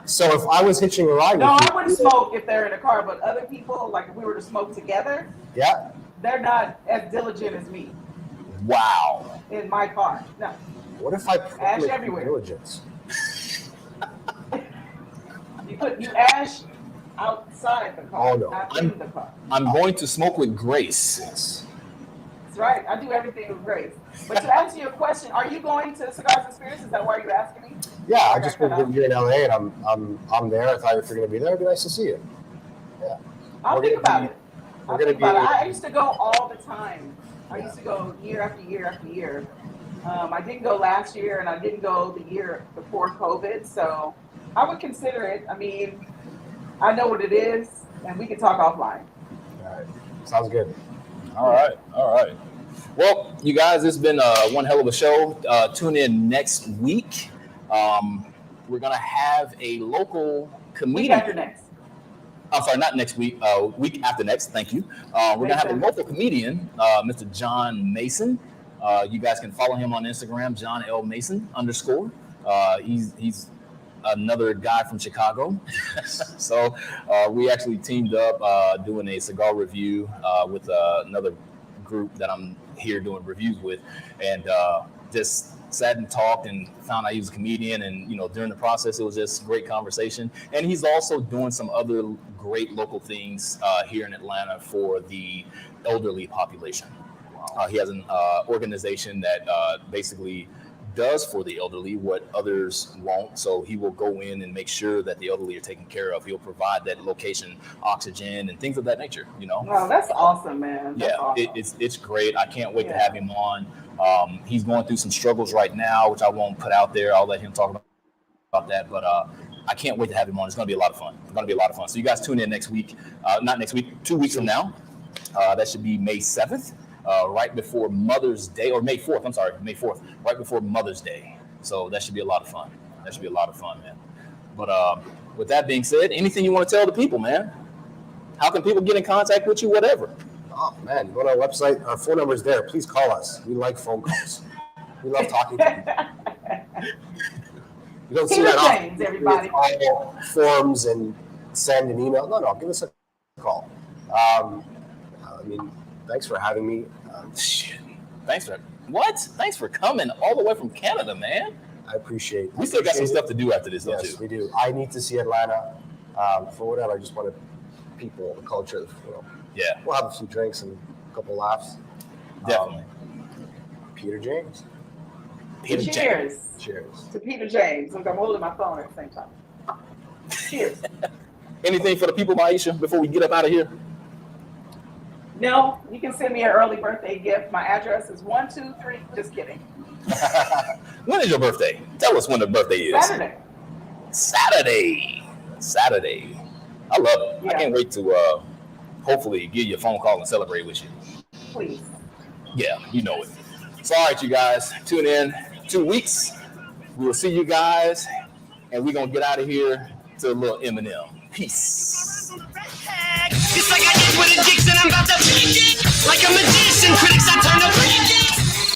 So if I was hitching a ride, No, with I wouldn't smoke if they're in a car, but other people, like if we were to smoke together, yeah. they're not as diligent as me Wow. in my car. No. What if I Ash put everywhere. diligence? You ash outside the car, Oh, no. not in the car. I'm going to smoke with grace. Yes. That's right. I do everything with grace. But to answer your question, are you going to Cigars Experience? Is that why you're asking me? Yeah, I just moved in here in LA, and I'm there. I thought if you're going to be there, it'd be nice to see you. Yeah. I'll We're think gonna about be- it. we're I'll gonna think about be- it. I used to go all the time. I used to go year after year after year. I didn't go last year, and I didn't go the year before COVID. So I would consider it. I mean, I know what it is, and we can talk offline. All right. Sounds good. All right. Well, you guys, it's been one hell of a show. Tune in next week. We're gonna have a local Week comedian. after next. I'm sorry, not next week. Week after next. Thank you. We're gonna have a local comedian, Mr. John Mason. You guys can follow him on Instagram, John L Mason _. He's another guy from Chicago. So we actually teamed up doing a cigar review with another group that I'm here doing reviews with, and just sat and talked and found out he was a comedian, and you know, during the process it was just great conversation. And he's also doing some other great local things here in Atlanta for the elderly population. He has an organization that basically does for the elderly what others won't. So he will go in and make sure that the elderly are taken care of. He'll provide that location, oxygen, and things of that nature, you know? Wow, that's awesome, man. That's awesome. It's great. I can't wait to have him on. He's going through some struggles right now, which I won't put out there. I'll let him talk about that. But I can't wait to have him on. It's going to be a lot of fun. So you guys tune in next week. Not next week, 2 weeks from now. That should be May 7th. Right before Mother's Day, or May 4th, I'm sorry, May 4th, right before Mother's Day. So that should be a lot of fun. Man. But with that being said, anything you want to tell the people, man? How can people get in contact with you, whatever? Oh, man, go to our website. Our phone number is there. Please call us. We like phone calls. We love talking to people. You don't see that often. James, everybody. Call forms and send an email. No, give us a call. I mean, thanks for having me. Shit. Thanks for What? Thanks for coming all the way from Canada, man. I appreciate. We still got some stuff to do after this, don't Yes, you? we do. I need to see Atlanta. For whatever, I just wanted people, the culture. Yeah, We'll have a few drinks and a couple laughs. definitely. Peter James. Peter Cheers. James. Cheers. To Peter James. Look, I'm holding my phone at the same time. Cheers. Anything for the people, Maisha, before we get up out of here? No, you can send me an early birthday gift. My address is 123. Just kidding. When is your birthday? Tell us when the birthday is. Saturday. Saturday. I love it. Yeah. I can't wait to hopefully give you a phone call and celebrate with you. Please. Yeah, you know it. So, all right, you guys, tune in 2 weeks. We will see you guys, and we're going to get out of here to a little Eminem. Peace. It's like I did with a Dixon, I'm about to beat it like a magician. Critics, I